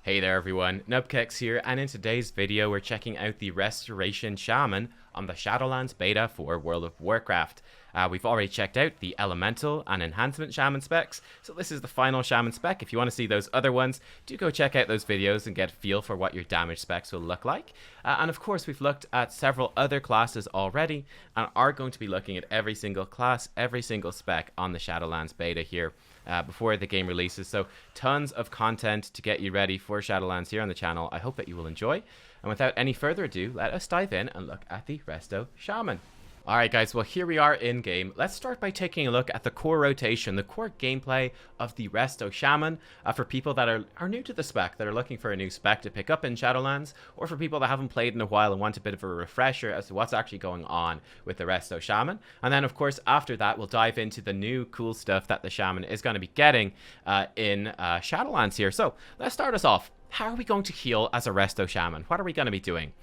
Hey there everyone, Nubkeks here, and in today's video we're checking out the Restoration Shaman on the Shadowlands beta for World of Warcraft. We've already checked out the Elemental and Enhancement Shaman specs, so this is the final Shaman spec. If you want to see those other ones, do go check out those videos and get a feel for what your damage specs will look like. And of course we've looked at several other classes already, and are going to be looking at every single class, every single spec on the Shadowlands beta here. Before the game releases, so tons of content to get you ready for Shadowlands here on the channel. I hope that you will enjoy, and without any further ado, let us dive in and look at the Resto Shaman. Alright guys, well here we are in game. Let's start by taking a look at the core rotation, the core gameplay of the Resto Shaman, for people that are new to the spec, that are looking for a new spec to pick up in Shadowlands, or for people that haven't played in a while and want a bit of a refresher as to what's actually going on with the Resto Shaman. And then of course after that we'll dive into the new cool stuff that the Shaman is going to be getting in Shadowlands here. So let's start us off. How are we going to heal as a Resto Shaman? What are we going to be doing?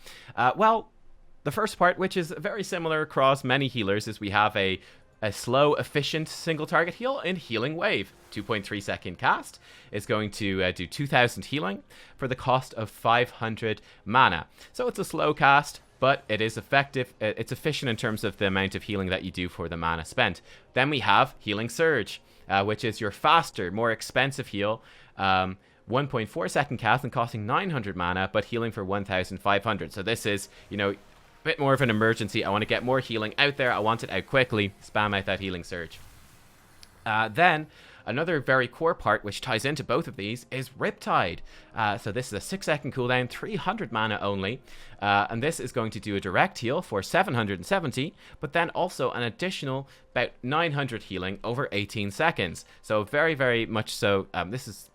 Well, the first part, which is very similar across many healers, is we have a slow, efficient single target heal in Healing Wave. 2.3 second cast is going to do 2000 healing for the cost of 500 mana. So it's a slow cast, but it is effective. It's efficient in terms of the amount of healing that you do for the mana spent. Then we have Healing Surge, which is your faster, more expensive heal. 1.4 second cast and costing 900 mana, but healing for 1500. So this is, you know, bit more of an emergency. I want to get more healing out there. I want it out quickly. Spam out that Healing Surge. Then another very core part which ties into both of these is Riptide. So this is a 6 second cooldown, 300 mana only, and this is going to do a direct heal for 770, but then also an additional about 900 healing over 18 seconds. So very much so, this is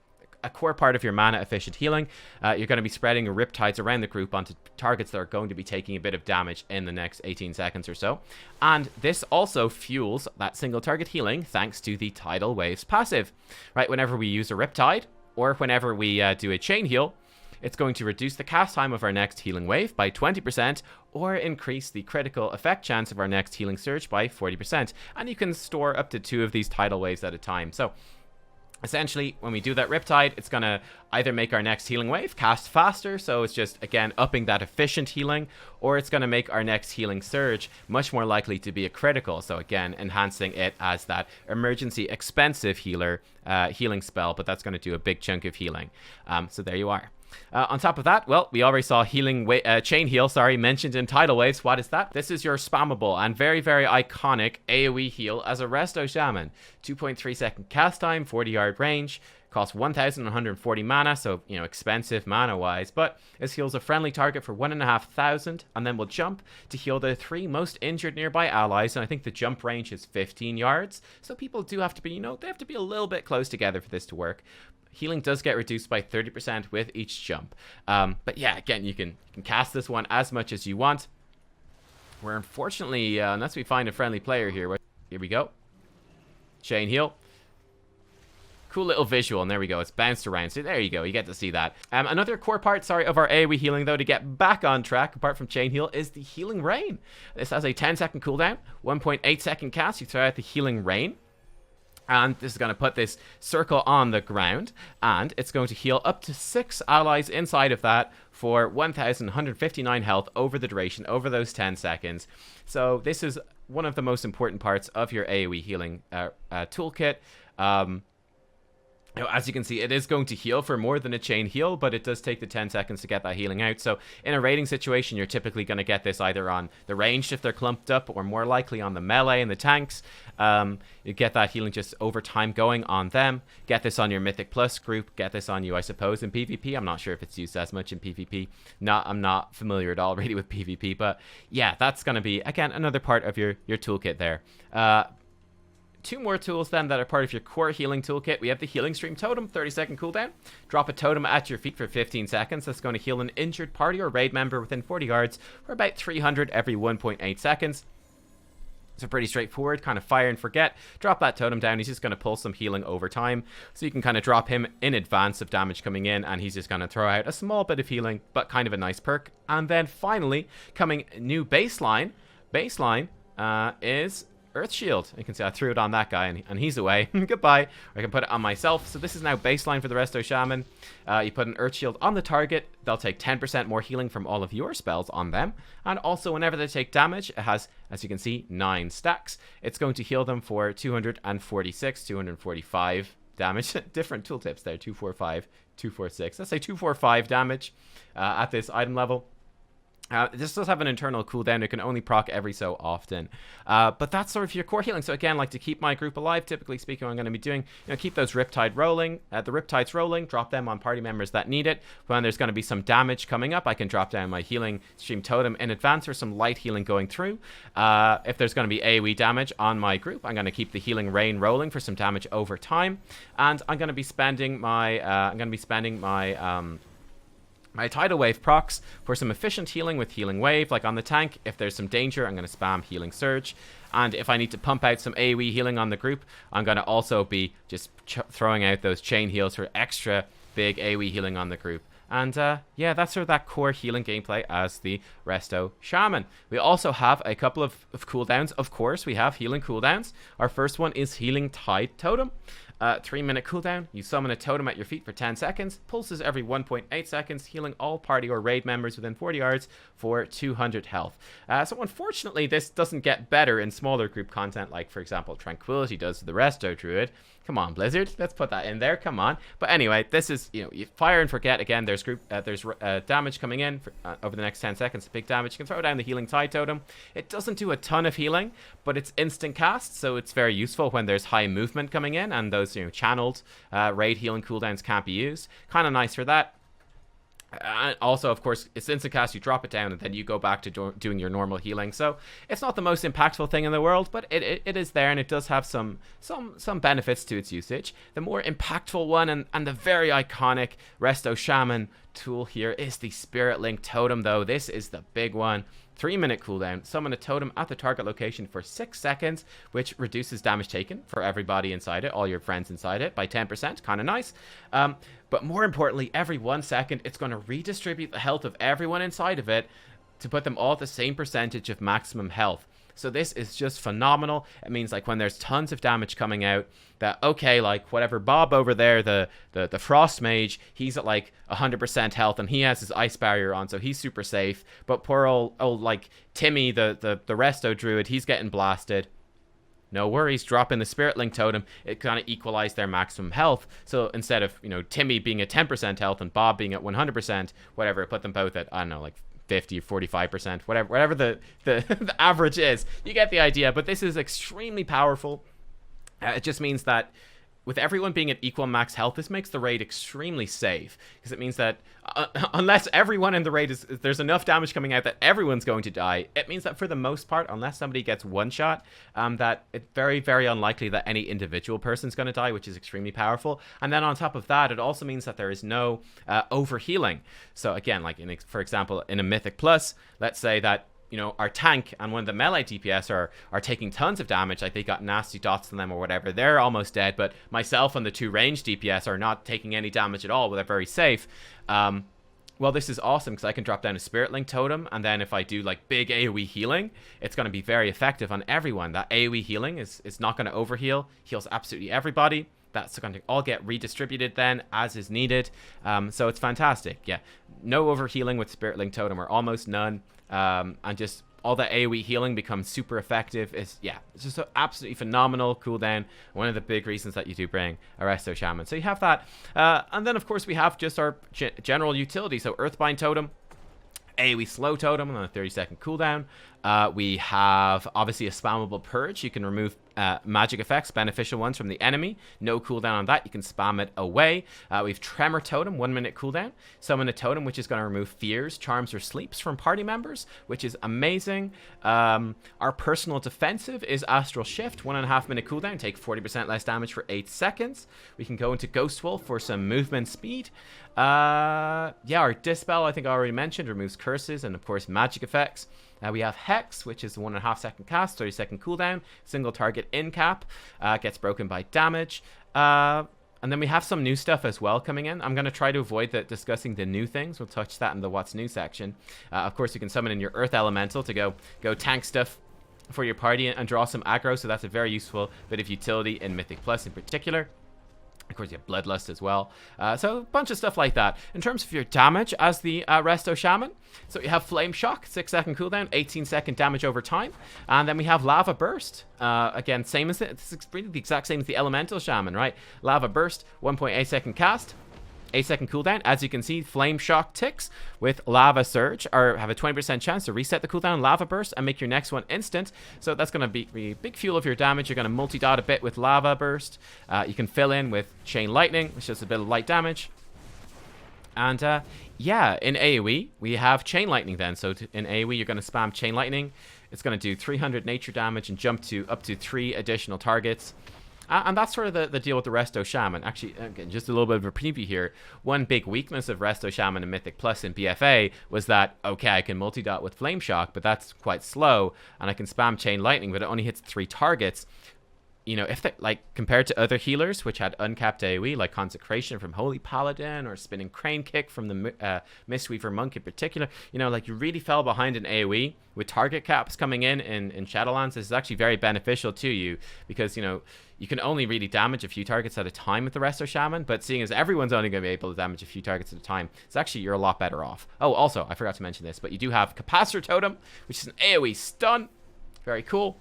a core part of your mana efficient healing. You're going to be spreading Riptides around the group onto targets that are going to be taking a bit of damage in the next 18 seconds or so. And this also fuels that single target healing thanks to the Tidal Waves passive. Right, whenever we use a Riptide, or whenever we do a chain heal, it's going to reduce the cast time of our next healing wave by 20%, or increase the critical effect chance of our next healing surge by 40%. And you can store up to 2 of these tidal waves at a time. So essentially, when we do that Riptide, it's going to either make our next healing wave cast faster, so it's just, again, upping that efficient healing, or it's going to make our next healing surge much more likely to be a critical, so again, enhancing it as that emergency expensive healer healing spell, but that's going to do a big chunk of healing. So there you are. On top of that, well, we already saw chain heal, mentioned in Tidal Waves. What is that? This is your spammable and very iconic AoE heal as a Resto Shaman. 2.3 second cast time, 40 yard range, costs 1140 mana, so, you know, expensive mana wise, but this heals a friendly target for 1500, and then will jump to heal the 3 most injured nearby allies, and I think the jump range is 15 yards, so people do have to be, you know, they have to be a little bit close together for this to work. Healing does get reduced by 30% with each jump. But yeah, again, you can cast this one as much as you want. We're unfortunately, unless we find a friendly player here. Here we go. Chain heal. Cool little visual, and there we go. It's bounced around. So there you go. You get to see that. Another core part, of our AoE healing, though, to get back on track, apart from Chain Heal, is the Healing Rain. This has a 10 second cooldown, 1.8 second cast. You throw out the Healing Rain. And this is going to put this circle on the ground, and it's going to heal up to 6 allies inside of that for 1159 health over the duration, over those 10 seconds. So this is one of the most important parts of your AoE healing toolkit. As you can see, it is going to heal for more than a chain heal, but it does take the 10 seconds to get that healing out. So in a raiding situation, you're typically going to get this either on the ranged if they're clumped up, or more likely on the melee and the tanks. You get that healing just over time going on them. Get this on your Mythic Plus group. Get this on you, I suppose, in PvP. I'm not sure if it's used as much in PvP. I'm not familiar at all really with PvP, but yeah, that's going to be, again, another part of your toolkit there. 2 more tools then that are part of your core healing toolkit. We have the Healing Stream Totem, 30 second cooldown. Drop a totem at your feet for 15 seconds. That's going to heal an injured party or raid member within 40 yards for about 300 every 1.8 seconds. So pretty straightforward, kind of fire and forget. Drop that totem down, he's just going to pull some healing over time. So you can kind of drop him in advance of damage coming in, and he's just going to throw out a small bit of healing, but kind of a nice perk. And then finally, coming new baseline. Baseline is Earth Shield. You can see I threw it on that guy, and he's away. Goodbye. Or I can put it on myself. So this is now baseline for the Resto Shaman. You put an Earth Shield on the target. They'll take 10% more healing from all of your spells on them. And also, whenever they take damage, it has, as you can see, 9 stacks. It's going to heal them for 246, 245 damage. Different tooltips there. 245, 246. Let's say 245 damage at this item level. This does have an internal cooldown. It can only proc every so often. But that's sort of your core healing. So again, like to keep my group alive, typically speaking, I'm going to be doing, keep those Riptide rolling, the Riptides rolling, drop them on party members that need it. When there's going to be some damage coming up, I can drop down my healing stream totem in advance for some light healing going through. If there's going to be AoE damage on my group, I'm going to keep the healing rain rolling for some damage over time. And I'm going to be spending my, my Tidal Wave procs for some efficient healing with Healing Wave. Like on the tank, if there's some danger, I'm going to spam Healing Surge. And if I need to pump out some AoE healing on the group, I'm going to also be just throwing out those chain heals for extra big AoE healing on the group. And yeah, that's sort of that core healing gameplay as the Resto Shaman. We also have a couple of cooldowns. Of course, we have healing cooldowns. Our first one is Healing Tide Totem. 3-minute cooldown. You summon a totem at your feet for 10 seconds. Pulses every 1.8 seconds, healing all party or raid members within 40 yards for 200 health. So unfortunately, this doesn't get better in smaller group content, like, for example, Tranquility does to the Resto Druid. Come on, Blizzard. Let's put that in there. Come on. But anyway, this is, you fire and forget. Again, there's damage coming in for, over the next 10 seconds. Big damage. You can throw down the Healing Tide Totem. It doesn't do a ton of healing, but it's instant cast, so it's very useful when there's high movement coming in, and those channeled raid healing cooldowns can't be used. Kind of nice for that. Also, of course, it's instant cast. You drop it down, and then you go back to doing your normal healing. So it's not the most impactful thing in the world, but it is there, and it does have some benefits to its usage. The more impactful one and the very iconic Resto Shaman tool here is the Spirit Link Totem, though. This is the big one. 3-minute cooldown. Summon a totem at the target location for 6 seconds, which reduces damage taken for everybody inside it, all your friends inside it, by 10%. Kind of nice. But more importantly, every 1 second, it's going to redistribute the health of everyone inside of it to put them all at the same percentage of maximum health. So this is just phenomenal. It means, like, when there's tons of damage coming out, that, okay, like, whatever Bob over there, the Frost Mage, he's at, like, 100% health, and he has his Ice Barrier on, so he's super safe. But poor old like, Timmy, the Resto Druid, he's getting blasted. No worries, drop in the Spirit Link Totem. It kind of equalized their maximum health. So instead of, Timmy being at 10% health and Bob being at 100%, whatever, put them both at, I don't know, like, 50, 45%, whatever the the average is. You get the idea. But this is extremely powerful. It just means that with everyone being at equal max health, this makes the raid extremely safe, because it means that unless everyone in the raid there's enough damage coming out that everyone's going to die, it means that for the most part, unless somebody gets one shot, that it's very, very unlikely that any individual person's going to die, which is extremely powerful. And then on top of that, it also means that there is no overhealing. So again, like for example, in a Mythic Plus, let's say that our tank and one of the melee DPS are taking tons of damage, like they got nasty dots on them or whatever. They're almost dead, but myself and the 2 ranged DPS are not taking any damage at all. They're very safe. Well, this is awesome because I can drop down a Spirit Link Totem, and then if I do like big AoE healing, it's going to be very effective on everyone. That AoE healing is not going to overheal, heals absolutely everybody. That's going to all get redistributed then as is needed. So it's fantastic. Yeah, no overhealing with Spirit Link Totem, or almost none. And just all that AoE healing becomes super effective. It's just an absolutely phenomenal cooldown. One of the big reasons that you do bring a Resto Shaman. So you have that. And then, of course, we have just our general utility. So Earthbind Totem, AoE Slow Totem on a 30-second cooldown. We have, obviously, a spammable Purge. You can remove magic effects, beneficial ones from the enemy. No cooldown on that. You can spam it away. We have Tremor Totem, 1-minute cooldown. Summon a totem, which is going to remove fears, charms, or sleeps from party members, which is amazing. Our personal defensive is Astral Shift, 1.5-minute cooldown. Take 40% less damage for 8 seconds. We can go into Ghost Wolf for some movement speed. Our Dispel, I think I already mentioned, removes curses and, of course, magic effects. We have Hex, which is a 1.5-second cast, 30-second cooldown, single target in cap, gets broken by damage. And then we have some new stuff as well coming in. I'm going to try to avoid discussing the new things. We'll touch that in the What's New section. Of course, you can summon in your Earth Elemental to go tank stuff for your party and draw some aggro, so that's a very useful bit of utility in Mythic Plus in particular. Of course, you have Bloodlust as well. So a bunch of stuff like that. In terms of your damage as the Resto Shaman, so you have Flame Shock, 6-second cooldown, 18-second damage over time. And then we have Lava Burst. Again, same as it's really the exact same as the Elemental Shaman, right? Lava Burst, 1.8-second cast. 8-second cooldown. As you can see, Flame Shock ticks with Lava Surge or have a 20% chance to reset the cooldown, Lava Burst, and make your next one instant. So that's going to be big fuel of your damage. You're going to multi-dot a bit with Lava Burst. You can fill in with Chain Lightning, which does a bit of light damage. And yeah, in AoE, we have Chain Lightning then. So in AoE, you're going to spam Chain Lightning. It's going to do 300 nature damage and jump to up to 3 additional targets. And that's sort of the deal with the Resto Shaman. Actually, again, just a little bit of a preview here. One big weakness of Resto Shaman and Mythic Plus in BFA was that, okay, I can multi-dot with Flame Shock, but that's quite slow. And I can spam Chain Lightning, but it only hits 3 targets. You know, if they, like, compared to other healers, which had uncapped AoE, like Consecration from Holy Paladin or Spinning Crane Kick from the Mistweaver Monk in particular, you know, like, you really fell behind in AoE. With target caps coming in Shadowlands, this is actually very beneficial to you because, you know, you can only really damage a few targets at a time with the Resto Shaman, but seeing as everyone's only going to be able to damage a few targets at a time, it's actually, you're a lot better off. Oh, also, I forgot to mention this, but you do have Capacitor Totem, which is an AoE stun. Very cool.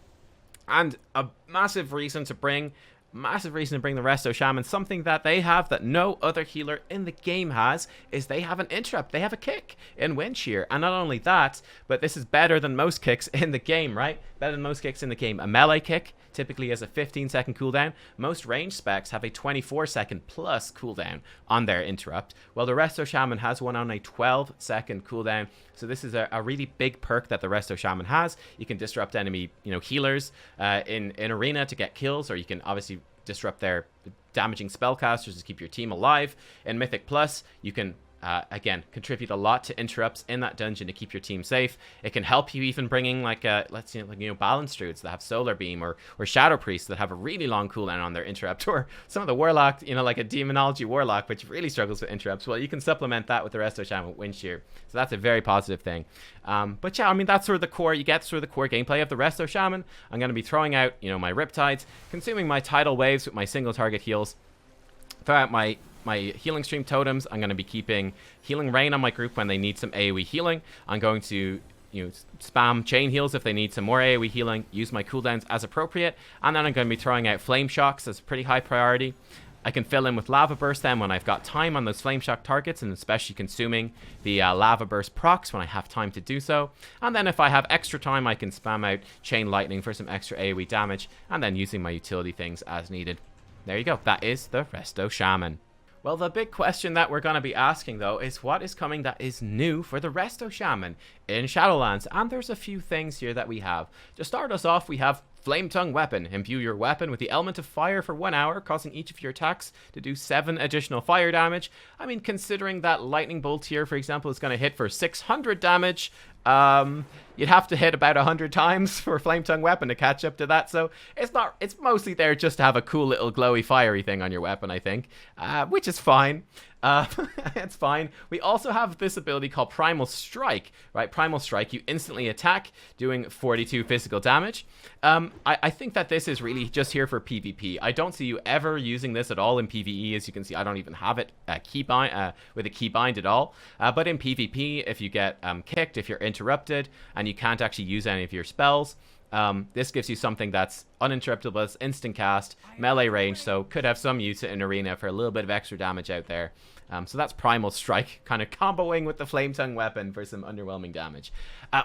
And a massive reason to bring the Resto Shaman. Something that they have that no other healer in the game has is they have an interrupt. They have a kick in Wind Shear. And not only that, but this is better than most kicks in the game, right? Better than most kicks in the game. A melee kick typically has a 15-second cooldown. Most range specs have a 24-second plus cooldown on their interrupt, while the Resto Shaman has one on a 12-second cooldown. So this is a really big perk that the Resto Shaman has. You can disrupt enemy, you know, healers in arena to get kills, or you can obviously disrupt their damaging spellcasters to keep your team alive. In Mythic Plus, you can again, contribute a lot to interrupts in that dungeon to keep your team safe. It can help you even bringing like let's say, like, you know, Balance Druids that have Solar Beam or Shadow Priests that have a really long cooldown on their interrupt, or some of the Warlock, you know, like a Demonology Warlock, which really struggles with interrupts. Well, you can supplement that with the Resto Shaman with Wind Shear. So that's a very positive thing. But yeah, I mean, that's sort of the core, you get sort of the core gameplay of the Resto Shaman. I'm going to be throwing out, you know, my Riptides, consuming my Tidal Waves with my single target heals, throw out my Healing Stream Totems. I'm going to be keeping Healing Rain on my group when they need some AoE healing. I'm going to, you know, spam Chain Heals if they need some more AoE healing, use my cooldowns as appropriate, and then I'm going to be throwing out Flame Shocks as a pretty high priority. I can fill in with Lava Burst then when I've got time on those Flame Shock targets, and especially consuming the Lava Burst procs when I have time to do so. And then if I have extra time, I can spam out Chain Lightning for some extra AoE damage, and then using my utility things as needed. There you go. That is the Resto Shaman. Well, the big question that we're going to be asking, though, is what is coming that is new for the Resto Shaman in Shadowlands? And there's a few things here that we have. To start us off, we have Flame Tongue Weapon. Imbue your weapon with the element of fire for 1 hour, causing each of your attacks to do 7 additional fire damage. I mean, considering that Lightning Bolt here, for example, is going to hit for 600 damage, you'd have to hit about 100 times for Flame Tongue Weapon to catch up to that. So it's mostly there just to have a cool little glowy fiery thing on your weapon, I think, which is fine. It's fine. We also have this ability called Primal Strike, right? Primal Strike, you instantly attack, doing 42 physical damage. I think that this is really just here for PvP. I don't see you ever using this at all in PvE. As you can see, I don't even have it with a keybind at all. But in PvP, if you get kicked, if you're interrupted, and you can't actually use any of your spells, this gives you something that's uninterruptible, it's instant cast, melee range, so could have some use in arena for a little bit of extra damage out there. So that's Primal Strike, kind of comboing with the Flame Tongue Weapon for some underwhelming damage.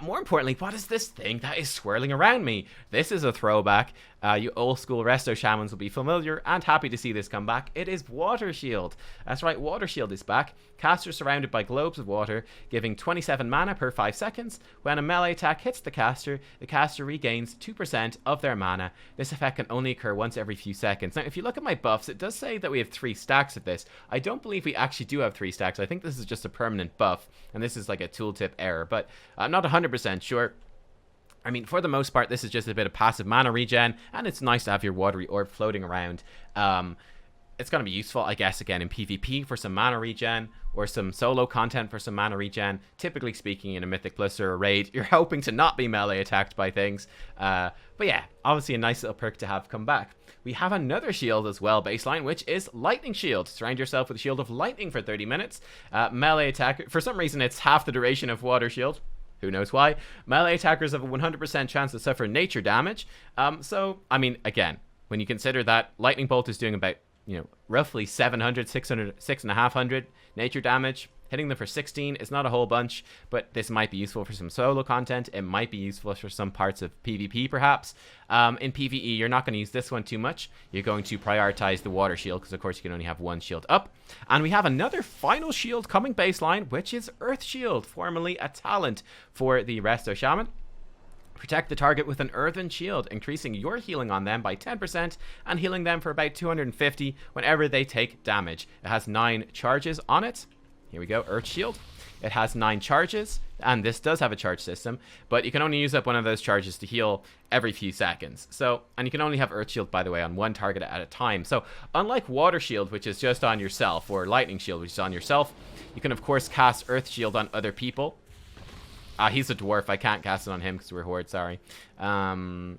More importantly, what is this thing that is swirling around me? This is a throwback. You old school Resto Shamans will be familiar and happy to see this come back. It is Water Shield. That's right, Water Shield is back. Caster surrounded by globes of water, giving 27 mana per 5 seconds. When a melee attack hits the caster regains 2% of their mana. This effect can only occur once every few seconds. Now, if you look at my buffs, it does say that we have 3 stacks of this. I don't believe we actually do have 3 stacks. I think this is just a permanent buff, and this is like a tooltip error, but I'm not 100% sure. I mean, for the most part, this is just a bit of passive mana regen, and it's nice to have your watery orb floating around. it's going to be useful, I guess, again, in PvP for some mana regen, or some solo content for some mana regen. Typically speaking, in a Mythic Plus or a raid, you're hoping to not be melee attacked by things. But yeah, obviously a nice little perk to have come back. We have another shield as well, baseline, which is Lightning Shield. Surround yourself with a shield of lightning for 30 minutes. Melee attack, for some reason, it's half the duration of Water Shield. Who knows why? Melee attackers have a 100% chance to suffer nature damage. So, I mean, again, when you consider that Lightning Bolt is doing about, roughly 700, 600, 6,500 nature damage. Hitting them for 16 is not a whole bunch, but this might be useful for some solo content. It might be useful for some parts of PvP, perhaps. In PvE, you're not going to use this one too much. You're going to prioritize the Water Shield, because of course you can only have one shield up. And we have another final shield coming baseline, which is Earth Shield, formerly a talent for the Resto Shaman. Protect the target with an earthen shield, increasing your healing on them by 10% and healing them for about 250 whenever they take damage. It has 9 charges on it. Here we go, Earth Shield. It has 9 charges, and this does have a charge system, but you can only use up one of those charges to heal every few seconds. So, and you can only have Earth Shield, by the way, on one target at a time. So, unlike Water Shield, which is just on yourself, or Lightning Shield, which is on yourself, you can, of course, cast Earth Shield on other people. He's a dwarf. I can't cast it on him because we're Horde, sorry. Night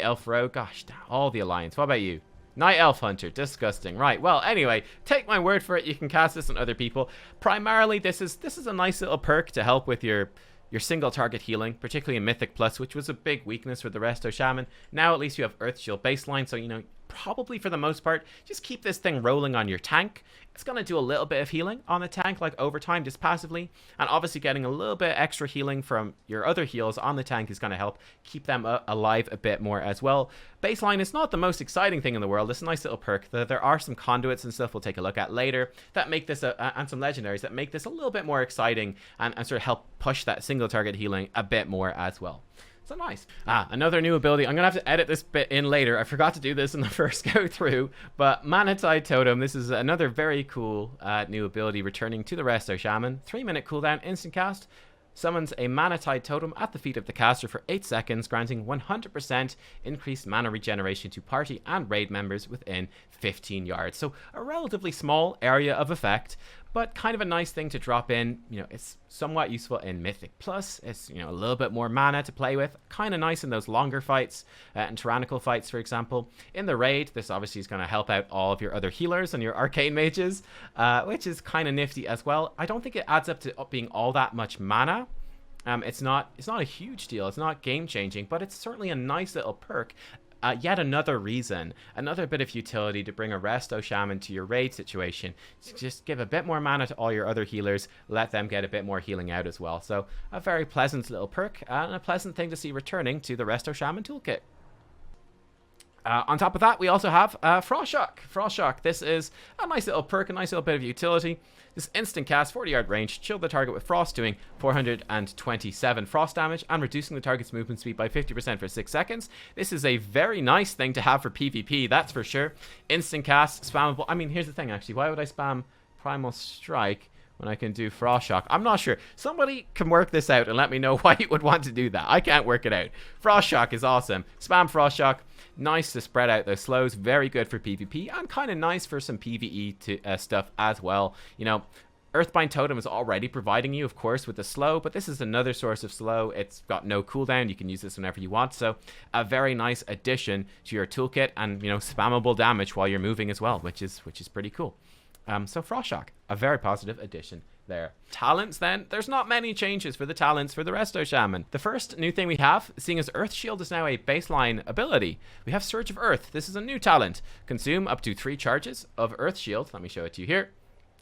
Elf Rogue. Gosh, all the Alliance. What about you? Night Elf Hunter. Disgusting. Right. Well, anyway, take my word for it. You can cast this on other people. Primarily, this is a nice little perk to help with your single target healing, particularly in Mythic Plus, which was a big weakness for the Resto Shaman. Now, at least you have Earth Shield baseline, so, probably for the most part, just keep this thing rolling on your tank. It's going to do a little bit of healing on the tank, like over time, just passively. And obviously getting a little bit extra healing from your other heals on the tank is going to help keep them alive a bit more as well. Baseline is not the most exciting thing in the world. It's a nice little perk. There are some conduits and stuff we'll take a look at later that make this, and some legendaries that make this a little bit more exciting and sort of help push that single target healing a bit more as well. So nice. Another new ability. I'm going to have to edit this bit in later. I forgot to do this in the first go through. But Manatide Totem. This is another very cool new ability returning to the Resto Shaman. 3-minute cooldown, instant cast. Summons a Manatide Totem at the feet of the caster for 8 seconds, granting 100% increased mana regeneration to party and raid members within 15 yards. So a relatively small area of effect, but kind of a nice thing to drop in. It's somewhat useful in Mythic Plus. It's, a little bit more mana to play with. Kind of nice in those longer fights and tyrannical fights, for example. In the raid, this obviously is going to help out all of your other healers and your arcane mages, which is kind of nifty as well. I don't think it adds up to being all that much mana. It's not a huge deal. It's not game changing, but it's certainly a nice little perk. Yet another reason, another bit of utility to bring a Resto Shaman to your raid situation. Just give a bit more mana to all your other healers, let them get a bit more healing out as well. So a very pleasant little perk and a pleasant thing to see returning to the Resto Shaman toolkit. On top of that, we also have Frost Shock. Frost Shock, this is a nice little perk, a nice little bit of utility. This instant cast, 40-yard range, shield the target with frost, doing 427 frost damage and reducing the target's movement speed by 50% for 6 seconds. This is a very nice thing to have for PvP, that's for sure. Instant cast, spammable. I mean, here's the thing, actually. Why would I spam Primal Strike when I can do Frost Shock? I'm not sure. Somebody can work this out and let me know why you would want to do that. I can't work it out. Frost Shock is awesome. Spam Frost Shock. Nice to spread out those slows. Very good for PvP and kind of nice for some PvE stuff as well. Earthbind Totem is already providing you, of course, with the slow, but this is another source of slow. It's got no cooldown. You can use this whenever you want. So a very nice addition to your toolkit and, spammable damage while you're moving as well, which is pretty cool. So Frost Shock, a very positive addition there. Talents then, there's not many changes for the talents for the Resto Shaman. The first new thing we have, seeing as Earth Shield is now a baseline ability, we have Surge of Earth. This is a new talent. Consume up to 3 charges of Earth Shield. Let me show it to you here.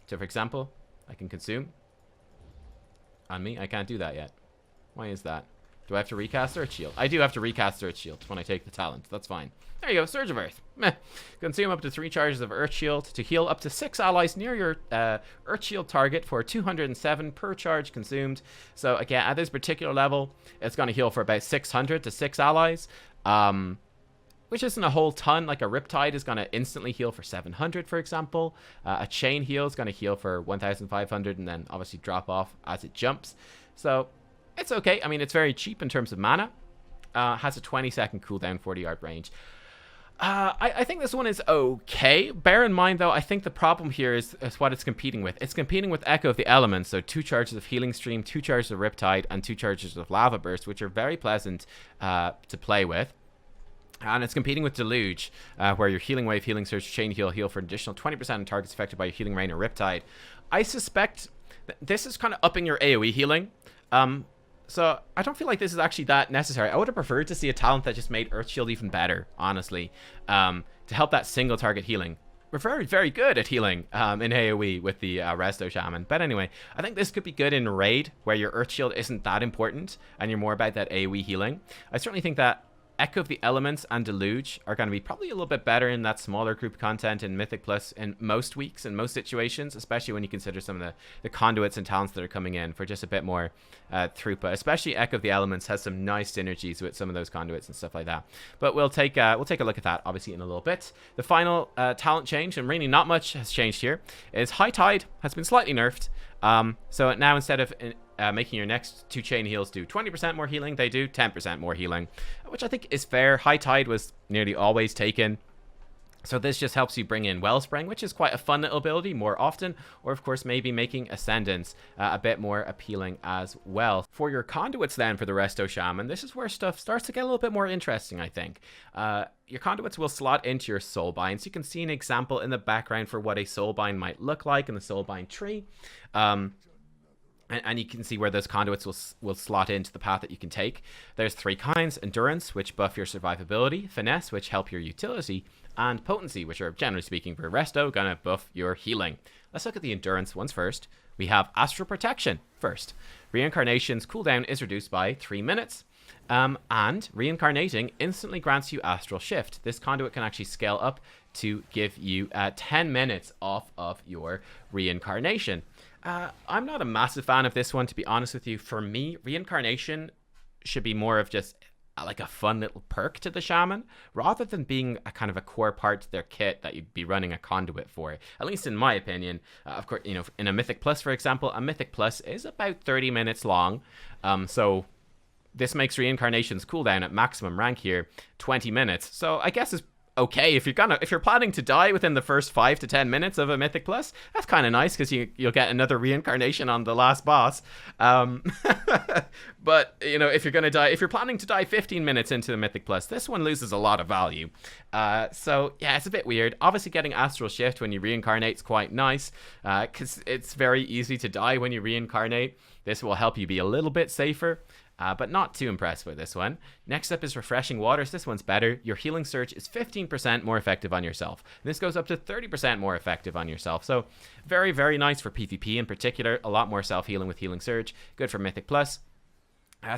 So for example, I can consume. On me, I can't do that yet. Why is that? Do I have to recast Earth Shield? I do have to recast Earth Shield when I take the talent. That's fine. There you go, Surge of Earth. Meh. Consume up to 3 charges of Earth Shield to heal up to 6 allies near your Earth Shield target for 207 per charge consumed. So again, at this particular level, it's going to heal for about 600 to 6 allies. Which isn't a whole ton. Like a Riptide is going to instantly heal for 700, for example. A Chain Heal is going to heal for 1,500 and then obviously drop off as it jumps. So it's okay. I mean, it's very cheap in terms of mana. Has a 20-second cooldown, 40-yard range. I think this one is okay. Bear in mind, though, I think the problem here is what it's competing with. It's competing with Echo of the Elements, so 2 charges of Healing Stream, 2 charges of Riptide, and 2 charges of Lava Burst, which are very pleasant to play with. And it's competing with Deluge, where your Healing Wave, Healing Surge, Chain Heal, heal for an additional 20% on targets affected by your Healing Rain or Riptide. I suspect this is kind of upping your AoE healing. So I don't feel like this is actually that necessary. I would have preferred to see a talent that just made Earth Shield even better, honestly, to help that single target healing. We're very, very good at healing in AoE with the Resto Shaman. But anyway, I think this could be good in Raid, where your Earth Shield isn't that important, and you're more about that AoE healing. I certainly think that Echo of the Elements and Deluge are going to be probably a little bit better in that smaller group content in Mythic Plus in most weeks, in most situations, especially when you consider some of the conduits and talents that are coming in for just a bit more throughput. Especially Echo of the Elements has some nice synergies with some of those conduits and stuff like that. But we'll take a look at that, obviously, in a little bit. The final talent change, and really not much has changed here, is High Tide has been slightly nerfed. So now instead of making your next 2 chain heals do 20% more healing, they do 10% more healing, which I think is fair. High Tide was nearly always taken, so this just helps you bring in Wellspring, which is quite a fun little ability more often, or of course maybe making Ascendance a bit more appealing as well. For your conduits then for the Resto Shaman, this is where stuff starts to get a little bit more interesting, I think. Your conduits will slot into your soulbinds. You can see an example in the background for what a soulbind might look like in the soulbind tree. And you can see where those conduits will slot into the path that you can take. There's 3 kinds: Endurance, which buff your survivability; Finesse, which help your utility; and Potency, which are, generally speaking, for Resto, gonna buff your healing. Let's look at the Endurance ones first. We have Astral Protection first. Reincarnation's cooldown is reduced by 3 minutes. And reincarnating instantly grants you Astral Shift. This conduit can actually scale up to give you 10 minutes off of your reincarnation. I'm not a massive fan of this one, to be honest with you. For me, reincarnation should be more of just like a fun little perk to the shaman, rather than being a kind of a core part to their kit that you'd be running a conduit for, at least in my opinion. Of course, you know, in a Mythic Plus, for example, a Mythic Plus is about 30 minutes long. So this makes reincarnation's cooldown at maximum rank here 20 minutes. So I guess it's okay if you're planning to die within the first 5 to 10 minutes of a Mythic Plus. That's kind of nice, because you'll get another reincarnation on the last boss. But you know, if you're planning to die 15 minutes into the Mythic Plus, this one loses a lot of value. So yeah, it's a bit weird. Obviously, getting Astral Shift when you reincarnate is quite nice, because it's very easy to die when you reincarnate. This will help you be a little bit safer. But not too impressed with this one. Next up is Refreshing Waters. This one's better. Your Healing Surge is 15% more effective on yourself. And this goes up to 30% more effective on yourself. So very, very nice for PvP in particular. A lot more self-healing with Healing Surge. Good for Mythic Plus.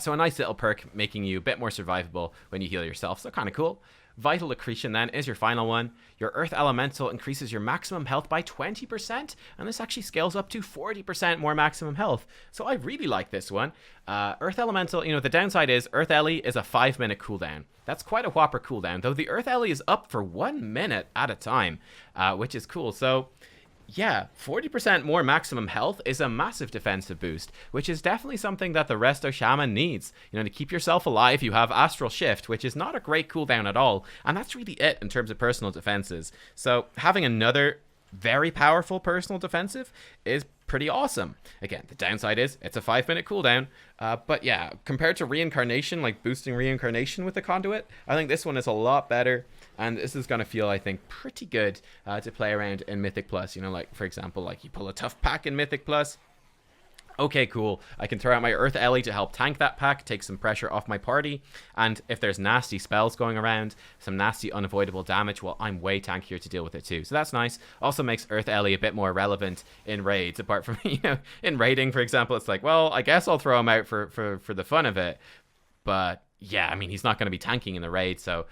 So a nice little perk, making you a bit more survivable when you heal yourself. So kind of cool. Vital Accretion then is your final one. Your Earth Elemental increases your maximum health by 20%, and this actually scales up to 40% more maximum health. So I really like this one. Earth Elemental, you know, the downside is Earth Ellie is a 5-minute cooldown. That's quite a whopper cooldown, though the Earth Ellie is up for 1 minute at a time, which is cool. So yeah, 40% more maximum health is a massive defensive boost, which is definitely something that the Resto Shaman needs. You know, to keep yourself alive, you have Astral Shift, which is not a great cooldown at all, and that's really it in terms of personal defenses. So having another very powerful personal defensive is pretty awesome. Again, the downside is it's a 5-minute cooldown, but yeah, compared to reincarnation, like boosting reincarnation with the conduit, I think this one is a lot better, and this is going to feel, I think, pretty good to play around in Mythic Plus. You know, like for example, like you pull a tough pack in Mythic Plus. Okay, cool. I can throw out my Earth Ellie to help tank that pack, take some pressure off my party, and if there's nasty spells going around, some nasty unavoidable damage, well, I'm way tankier to deal with it too. So that's nice. Also makes Earth Ellie a bit more relevant in raids, apart from, you know, in raiding, for example, it's like, well, I guess I'll throw him out for the fun of it. But yeah, I mean, he's not going to be tanking in the raid, so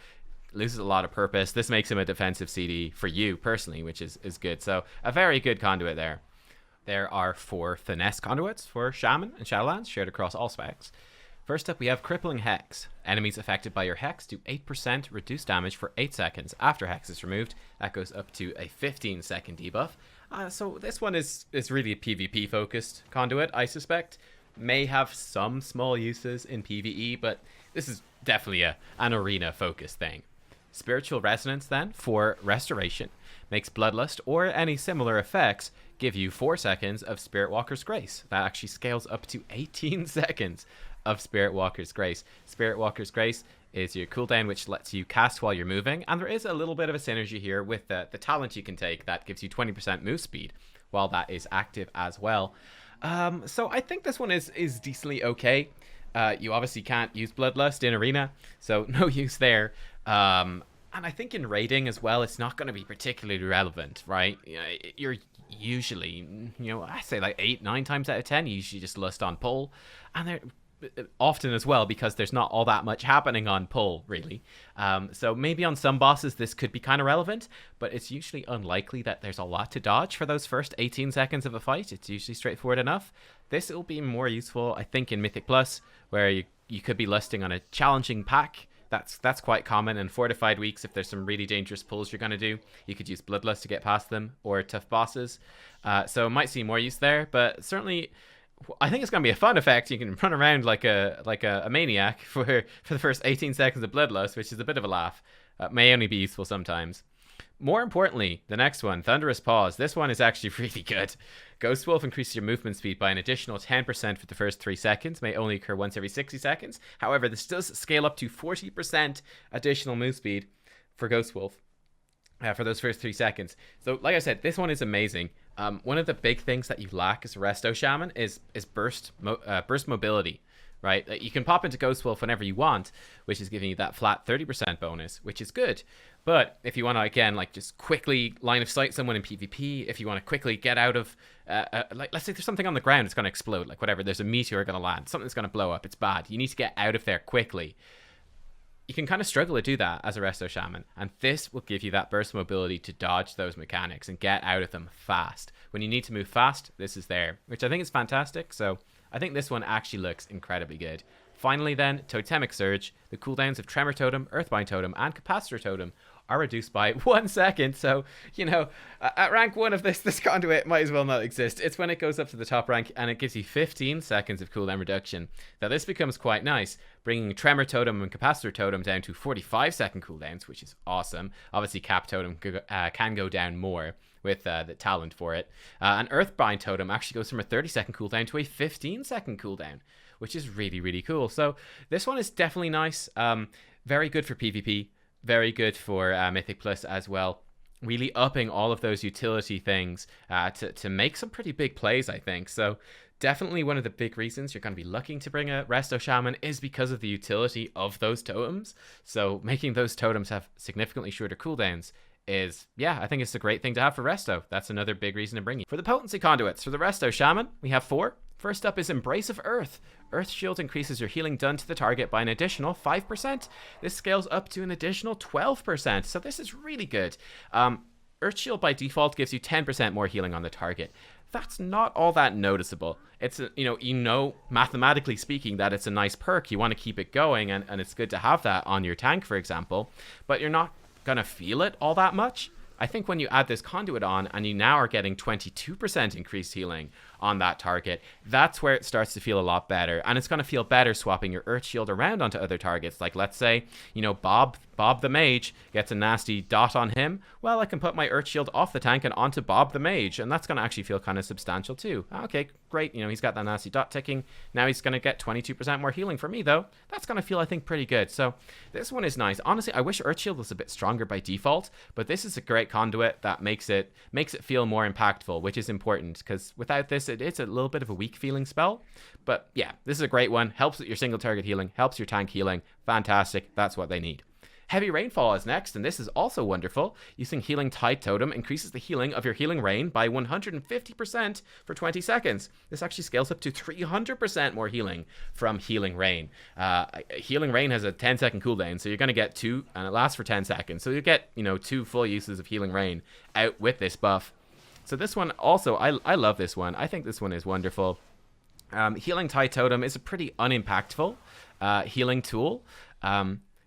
loses a lot of purpose. This makes him a defensive CD for you personally, which is good. So a very good conduit there. There are 4 Finesse conduits for Shaman and Shadowlands, shared across all specs. First up, we have Crippling Hex. Enemies affected by your Hex do 8% reduced damage for 8 seconds after Hex is removed. That goes up to a 15-second debuff. So this one is really a PvP-focused conduit, I suspect. May have some small uses in PvE, but this is definitely an arena-focused thing. Spiritual Resonance then for Restoration makes Bloodlust or any similar effects give you 4 seconds of Spirit Walker's Grace. That actually scales up to 18 seconds of Spirit Walker's Grace. Spirit Walker's Grace is your cooldown, which lets you cast while you're moving, and there is a little bit of a synergy here with the talent you can take that gives you 20% move speed while that is active as well. So I think this one is decently okay. You obviously can't use Bloodlust in Arena, so no use there. And I think in raiding as well, it's not going to be particularly relevant, right? You're usually, I say like 8-9 times out of 10, you usually just lust on pull, and they're often as well because there's not all that much happening on pull really. So maybe on some bosses this could be kind of relevant, but it's usually unlikely that there's a lot to dodge for those first 18 seconds of a fight. It's usually straightforward enough. This will be more useful, I think, in Mythic Plus, where you could be lusting on a challenging pack. That's quite common in fortified weeks. If there's some really dangerous pulls you're going to do, you could use Bloodlust to get past them, or tough bosses. So might see more use there, but certainly I think it's going to be a fun effect. You can run around like a maniac for the first 18 seconds of Bloodlust, which is a bit of a laugh. May only be useful sometimes. More importantly, the next one, Thunderous Paws. This one is actually really good. Ghost Wolf increases your movement speed by an additional 10% for the first 3 seconds. May only occur once every 60 seconds. However, this does scale up to 40% additional move speed for Ghost Wolf for those first 3 seconds. So, like I said, this one is amazing. One of the big things that you lack as a Resto Shaman is burst mobility, right? You can pop into Ghost Wolf whenever you want, which is giving you that flat 30% bonus, which is good. But if you want to, again, like just quickly line of sight someone in PvP, if you want to quickly get out of, like let's say there's something on the ground, it's going to explode, like whatever, there's a meteor going to land, something's going to blow up, it's bad. You need to get out of there quickly. You can kind of struggle to do that as a Resto Shaman, and this will give you that burst mobility to dodge those mechanics and get out of them fast. When you need to move fast, this is there, which I think is fantastic. So I think this one actually looks incredibly good. Finally then, Totemic Surge. The cooldowns of Tremor Totem, Earthbind Totem, and Capacitor Totem are reduced by 1 second. So, at rank 1 of this conduit might as well not exist. It's when it goes up to the top rank and it gives you 15 seconds of cooldown reduction. Now this becomes quite nice, bringing Tremor Totem and Capacitor Totem down to 45-second cooldowns, which is awesome. Obviously Cap Totem can go down more with the talent for it. And Earthbind Totem actually goes from a 30-second cooldown to a 15-second cooldown, which is really, really cool. So this one is definitely nice. Very good for PvP. Very good for Mythic Plus as well. Really upping all of those utility things to make some pretty big plays, I think. So definitely one of the big reasons you're going to be looking to bring a Resto Shaman is because of the utility of those totems. So making those totems have significantly shorter cooldowns is, I think it's a great thing to have for Resto. That's another big reason to bring it. For the potency conduits, for the Resto Shaman, we have 4. First up is Embrace of Earth. Earth Shield increases your healing done to the target by an additional 5%. This scales up to an additional 12%, so this is really good. Earth Shield by default gives you 10% more healing on the target. That's not all that noticeable. It's, mathematically speaking, that it's a nice perk. You want to keep it going, and it's good to have that on your tank, for example, but you're not going to feel it all that much. I think when you add this conduit on and you now are getting 22% increased healing on that target, that's where it starts to feel a lot better. And it's going to feel better swapping your Earth Shield around onto other targets. Like, let's say, Bob the Mage gets a nasty dot on him. Well, I can put my Earth Shield off the tank and onto Bob the Mage, and that's going to actually feel kind of substantial too. Okay, great. He's got that nasty dot ticking. Now he's going to get 22% more healing for me, though. That's going to feel, I think, pretty good. So this one is nice. Honestly, I wish Earth Shield was a bit stronger by default, but this is a great conduit that makes it feel more impactful, which is important, because without this, it's a little bit of a weak feeling spell. But yeah, this is a great one. Helps with your single target healing, helps your tank healing. Fantastic. That's what they need. Heavy Rainfall is next, and this is also wonderful. Using Healing Tide Totem increases the healing of your Healing Rain by 150% for 20 seconds. This actually scales up to 300% more healing from Healing Rain. Healing Rain has a 10-second cooldown, so you're going to get 2, and it lasts for 10 seconds. So you get, 2 full uses of Healing Rain out with this buff. So this one also, I love this one. I think this one is wonderful. Healing Tide Totem is a pretty unimpactful healing tool.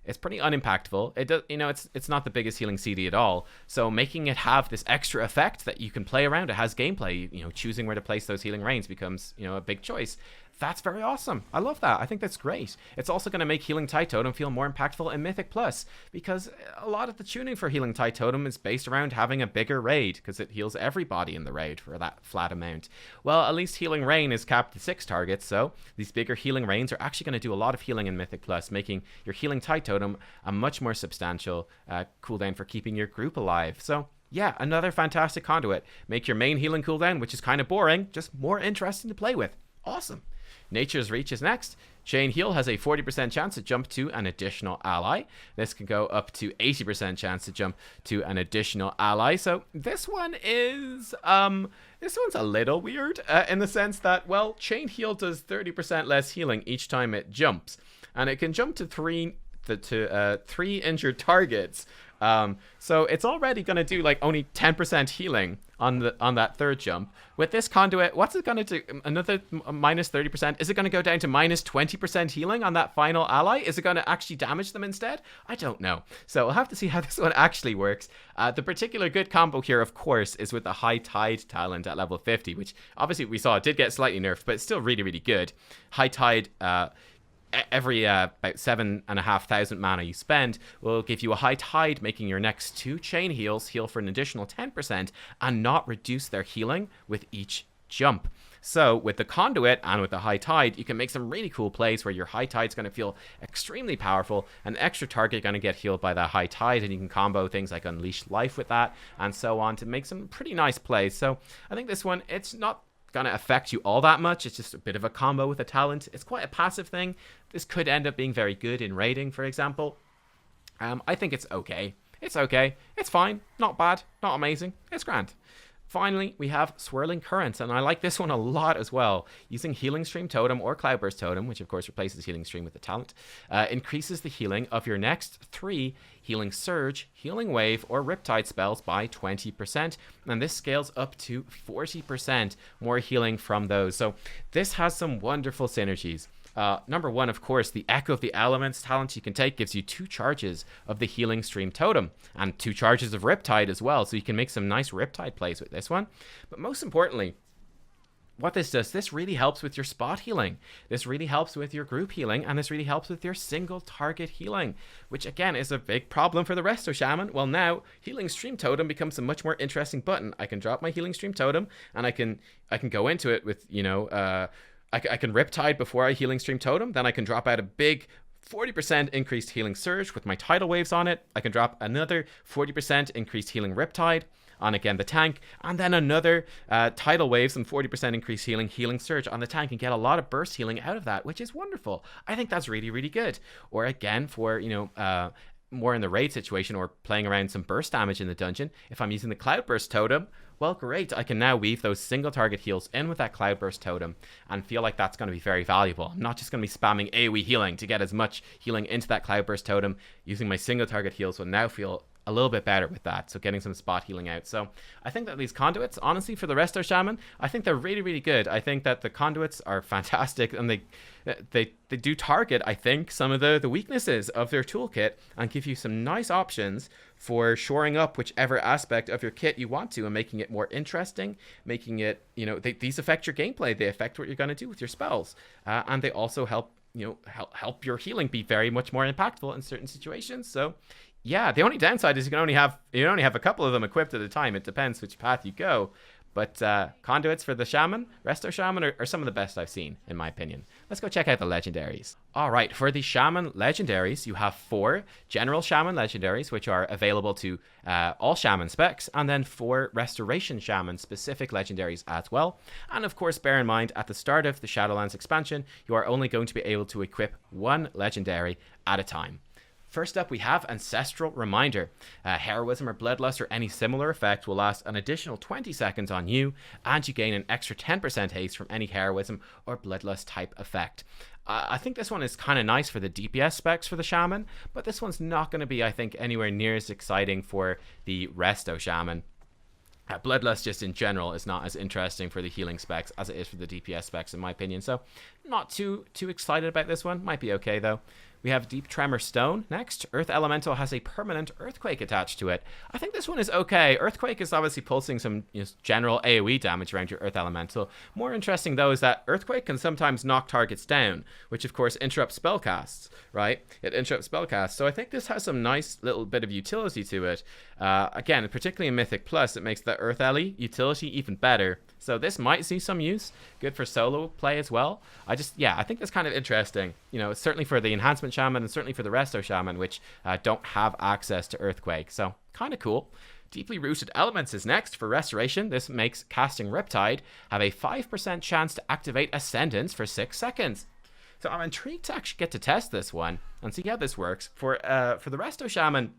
It's pretty unimpactful. It does, it's not the biggest healing CD at all. So making it have this extra effect that you can play around, it has gameplay. Choosing where to place those healing rains becomes, a big choice. That's very awesome. I love that. I think that's great. It's also going to make Healing Tide Totem feel more impactful in Mythic Plus, because a lot of the tuning for Healing Tide Totem is based around having a bigger raid, because it heals everybody in the raid for that flat amount. Well, at least Healing Rain is capped to 6 targets, so these bigger Healing Rains are actually going to do a lot of healing in Mythic Plus, making your Healing Tide Totem a much more substantial cooldown for keeping your group alive. So yeah, another fantastic conduit. Make your main healing cooldown, which is kind of boring, just more interesting to play with. Awesome. Nature's Reach is next. Chain Heal has a 40% chance to jump to an additional ally. This can go up to 80% chance to jump to an additional ally. So this one is, this one's a little weird in the sense that, well, Chain Heal does 30% less healing each time it jumps. And it can jump to three injured targets. So it's already going to do like only 10% healing on that third jump. With this conduit, what's it going to do? Another minus 30%? Is it going to go down to minus 20% healing on that final ally? Is it going to actually damage them instead? I don't know. So we'll have to see how this one actually works. The particular good combo here, of course, is with the High Tide talent at level 50, which obviously we saw it did get slightly nerfed, but it's still really, really good. High Tide, every about 7,500 mana you spend will give you a High Tide, making your next 2 chain heals heal for an additional 10% and not reduce their healing with each jump. So with the Conduit and with the High Tide, you can make some really cool plays where your High Tide's going to feel extremely powerful, an extra target going to get healed by that High Tide, and you can combo things like Unleash Life with that and so on to make some pretty nice plays. So I think this one, it's not going to affect you all that much. It's just a bit of a combo with a talent. It's quite a passive thing. This could end up being very good in raiding, for example. I think it's okay. It's okay. It's fine. Not bad. Not amazing. It's grand. Finally, we have Swirling Currents, and I like this one a lot as well. Using Healing Stream Totem or Cloudburst Totem, which of course replaces Healing Stream with the talent, increases the healing of your next 3 Healing Surge, Healing Wave, or Riptide spells by 20%, and this scales up to 40% more healing from those. So this has some wonderful synergies. Number 1, of course, the Echo of the Elements talent you can take gives you 2 charges of the Healing Stream Totem and 2 charges of Riptide as well, so you can make some nice Riptide plays with this one. But most importantly, what this does, this really helps with your spot healing. This really helps with your group healing, and this really helps with your single target healing, which again is a big problem for the Resto Shaman. Well, now Healing Stream Totem becomes a much more interesting button. I can drop my Healing Stream Totem, and I can go into it with, you know, I can Riptide before I Healing Stream Totem. Then I can drop out a big 40% increased Healing Surge with my Tidal Waves on it. I can drop another 40% increased Healing Riptide on, again, the tank. And then another Tidal Waves and 40% increased Healing Surge on the tank, and get a lot of burst healing out of that, which is wonderful. I think that's really, really good. Or again, for, you know, more in the raid situation or playing around some burst damage in the dungeon, if I'm using the Cloudburst Totem, well, great. I can now weave those single target heals in with that Cloudburst Totem and feel like that's going to be very valuable. I'm not just going to be spamming AoE healing to get as much healing into that Cloudburst Totem. Using my single target heals will now feel a little bit better with that, so getting some spot healing out. So I think that these conduits, honestly, for the Resto Shaman, I think they're really, really good. I think that the conduits are fantastic, and they do target, I think, some of the weaknesses of their toolkit and give you some nice options for shoring up whichever aspect of your kit you want to, and making it more interesting, making it, you know, these affect your gameplay, they affect what you're going to do with your spells, and they also help, you know, help your healing be very much more impactful in certain situations. So yeah, the only downside is you only have a couple of them equipped at a time. It depends which path you go. But conduits for the Shaman, Resto Shaman, are some of the best I've seen, in my opinion. Let's go check out the Legendaries. Alright, for the Shaman Legendaries, you have 4 General Shaman Legendaries, which are available to all Shaman specs, and then 4 Restoration Shaman specific Legendaries as well. And of course, bear in mind, at the start of the Shadowlands expansion, you are only going to be able to equip 1 Legendary at a time. First up, we have Ancestral Reminder. Heroism or Bloodlust or any similar effect will last an additional 20 seconds on you, and you gain an extra 10% haste from any Heroism or Bloodlust type effect. I think this one is kind of nice for the DPS specs for the Shaman, but this one's not going to be, I think, anywhere near as exciting for the Resto Shaman. Bloodlust just in general is not as interesting for the healing specs as it is for the DPS specs, in my opinion, so not too excited about this one. Might be okay though. We have Deep Tremor Stone next. Earth Elemental has a permanent Earthquake attached to it. I think this one is okay. Earthquake is obviously pulsing some general AoE damage around your Earth Elemental. More interesting, though, is that Earthquake can sometimes knock targets down, which, of course, interrupts spellcasts, right? It interrupts spellcasts. So I think this has some nice little bit of utility to it. Again, particularly in Mythic Plus, it makes the Earth Ellie utility even better. So this might see some use. Good for solo play as well. I think that's kind of interesting. Certainly for the Enhancement Shaman and certainly for the Resto Shaman, which don't have access to Earthquake. So kind of cool. Deeply Rooted Elements is next for Restoration. This makes casting Riptide have a 5% chance to activate Ascendance for 6 seconds. So I'm intrigued to actually get to test this one and see how this works. For the Resto Shaman,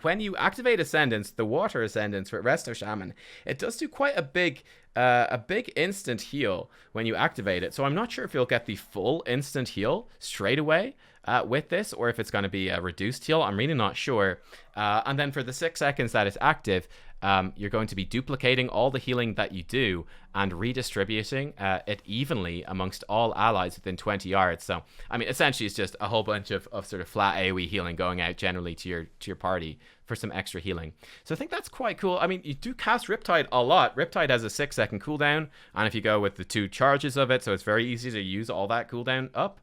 when you activate Ascendance, the Water Ascendance for Resto Shaman, it does do quite a big instant heal when you activate it. So I'm not sure if you'll get the full instant heal straight away with this, or if it's going to be a reduced heal. I'm really not sure. And then for the 6 seconds that it's active, you're going to be duplicating all the healing that you do and redistributing it evenly amongst all allies within 20 yards. So, I mean, essentially it's just a whole bunch of sort of flat AoE healing going out generally to your party for some extra healing. So I think that's quite cool. I mean, you do cast Riptide a lot. Riptide has a 6-second cooldown, and if you go with the 2 charges of it, so it's very easy to use all that cooldown up.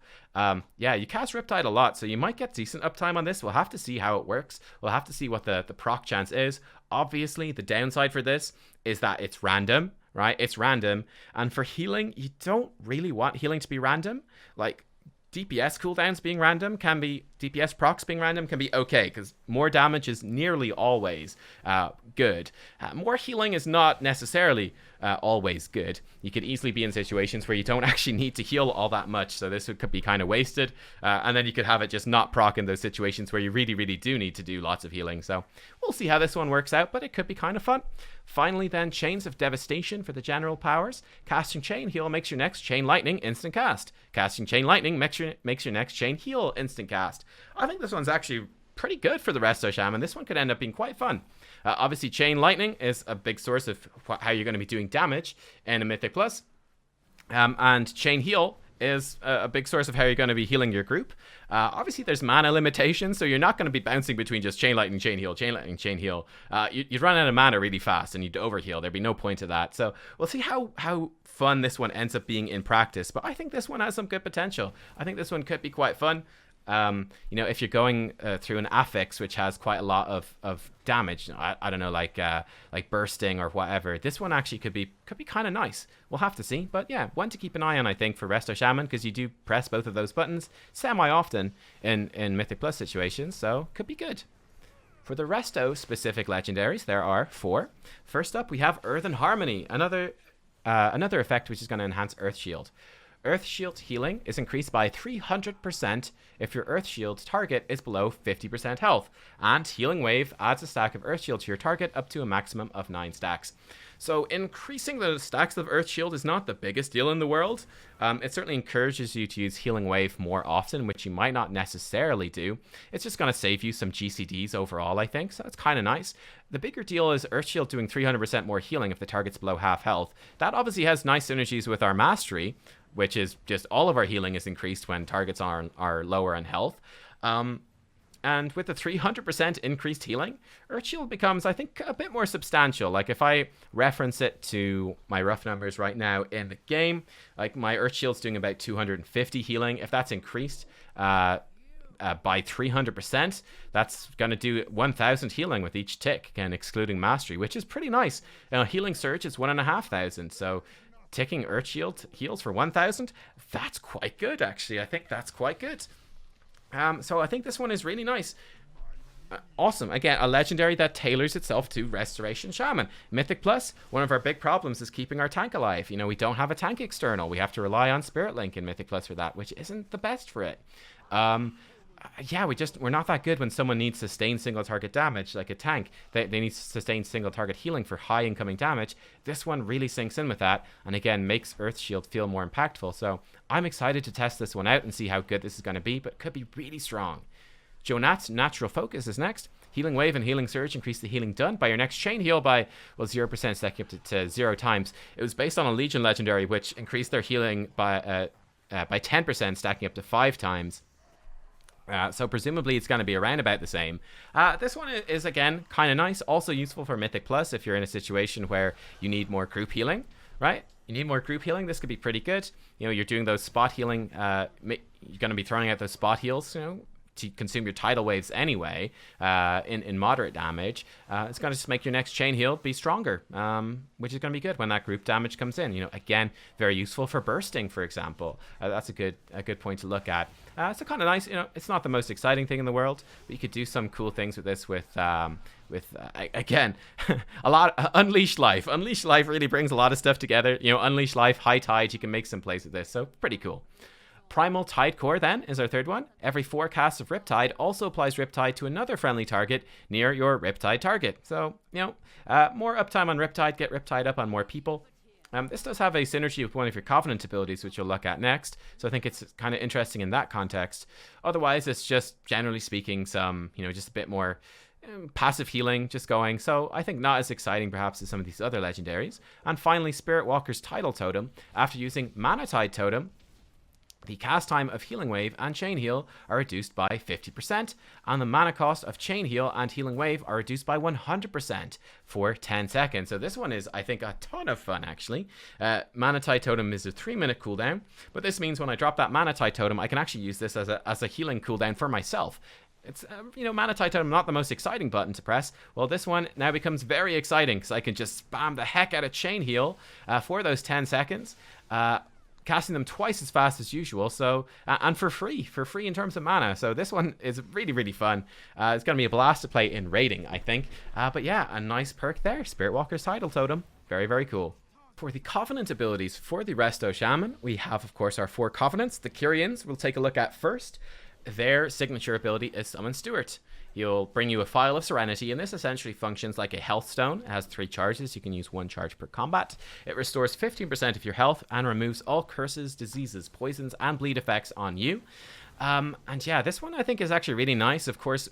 Yeah, you cast Riptide a lot, so you might get decent uptime on this. We'll have to see how it works. We'll have to see what the proc chance is. Obviously, the downside for this is that it's random, right? It's random. And for healing, you don't really want healing to be random. Like, DPS cooldowns being random can be, DPS procs being random can be okay, because more damage is nearly always good. More healing is not necessarily always good. You could easily be in situations where you don't actually need to heal all that much, so this could be kind of wasted. And then you could have it just not proc in those situations where you really, really do need to do lots of healing. So we'll see how this one works out, but it could be kind of fun. Finally then, Chains of Devastation for the general powers. Casting Chain Heal makes your next Chain Lightning instant cast. Casting Chain Lightning makes your next Chain Heal instant cast. I think this one's actually pretty good for the Resto Shaman. This one could end up being quite fun. Obviously, Chain Lightning is a big source of how you're going to be doing damage in a Mythic Plus. And Chain Heal is a big source of how you're going to be healing your group. Obviously, there's mana limitations, so you're not going to be bouncing between just Chain Lightning, Chain Heal, Chain Lightning, Chain Heal. You'd run out of mana really fast, and you'd overheal. There'd be no point to that. So we'll see how fun this one ends up being in practice. But I think this one has some good potential. I think this one could be quite fun. If you're going through an affix which has quite a lot of damage, I don't know, like bursting or whatever, this one actually could be kind of nice. We'll have to see, but yeah, one to keep an eye on, I think, for Resto Shaman, because you do press both of those buttons semi-often in Mythic Plus situations, so could be good. For the Resto specific legendaries, there are 4. First up, we have Earthen Harmony, another effect which is going to enhance Earth Shield. Earth Shield healing is increased by 300% if your Earth Shield target is below 50% health, and Healing Wave adds a stack of Earth Shield to your target up to a maximum of 9 stacks. So increasing the stacks of Earth Shield is not the biggest deal in the world. It certainly encourages you to use Healing Wave more often, which you might not necessarily do. It's just going to save you some GCDs overall, I think, so it's kind of nice. The bigger deal is Earth Shield doing 300% more healing if the target's below half health. That obviously has nice synergies with our Mastery, which is just all of our healing is increased when targets are lower in health. And with the 300% increased healing, Earthshield becomes, I think, a bit more substantial. Like, if I reference it to my rough numbers right now in the game, like, my Earthshield's doing about 250 healing. If that's increased by 300%, that's going to do 1,000 healing with each tick, again, excluding Mastery, which is pretty nice. Healing Surge is 1,500, so ticking Earthshield heals for 1,000, that's quite good, actually. I think that's quite good. So I think this one is really nice. Awesome. Again, a legendary that tailors itself to Restoration Shaman. Mythic Plus, one of our big problems is keeping our tank alive. We don't have a tank external. We have to rely on Spirit Link in Mythic Plus for that, which isn't the best for it. Yeah, we're not that good when someone needs sustained single target damage, like a tank. They need sustained single target healing for high incoming damage. This one really sinks in with that, and again, makes Earth Shield feel more impactful. So I'm excited to test this one out and see how good this is going to be, but could be really strong. Jonat's Natural Focus is next. Healing Wave and Healing Surge increase the healing done by your next chain heal by, 0%, stacking up to 0 times. It was based on a Legion legendary, which increased their healing by 10%, stacking up to 5 times. So presumably it's going to be around about the same. This one is again kind of nice, also useful for Mythic Plus if you're in a situation where you need more group healing, right? You need more group healing. This could be pretty good. You know, you're doing those spot healing. You're going to be throwing out those spot heals, you know, to consume your tidal waves anyway, in moderate damage. It's going to just make your next chain heal be stronger, which is going to be good when that group damage comes in. You know, again, very useful for bursting, for example. That's a good point to look at. So kind of nice. You know, it's not the most exciting thing in the world, but you could do some cool things with this. Again, a lot. Unleash Life. Unleash Life really brings a lot of stuff together. You know, Unleash Life, High Tide. You can make some plays with this. So pretty cool. Primal Tide Core then is our third one. Every 4 casts of Riptide also applies Riptide to another friendly target near your Riptide target. So, you know, more uptime on Riptide, get Riptide up on more people. This does have a synergy with one of your Covenant abilities, which you'll look at next. So I think it's kind of interesting in that context. Otherwise, it's just, generally speaking, some, you know, just a bit more passive healing just going. So I think not as exciting perhaps as some of these other legendaries. And finally, Spirit Walker's Tidal Totem. After using Mana Tide Totem, the cast time of Healing Wave and Chain Heal are reduced by 50%, and the mana cost of Chain Heal and Healing Wave are reduced by 100% for 10 seconds. So this one is, I think, a ton of fun, actually. Mana Tide Totem is a 3-minute cooldown, but this means when I drop that Mana Tide Totem, I can actually use this as a healing cooldown for myself. It's, you know, Mana Tide Totem, not the most exciting button to press. Well, this one now becomes very exciting because I can just spam the heck out of Chain Heal for those 10 seconds. Casting them twice as fast as usual, so and for free in terms of mana. So this one is really, really fun. It's going to be a blast to play in raiding, I think. But yeah, a nice perk there. Spirit Walker's Tidal Totem. Very, very cool. For the Covenant abilities for the Resto Shaman, we have, of course, our 4 Covenants. The Kyrians we'll take a look at first. Their signature ability is Summon Steward. He'll bring you a Phial of Serenity, and this essentially functions like a health stone. It has 3 charges. You can use 1 charge per combat. It restores 15% of your health and removes all curses, diseases, poisons, and bleed effects on you. And yeah, this one I think is actually really nice. Of course,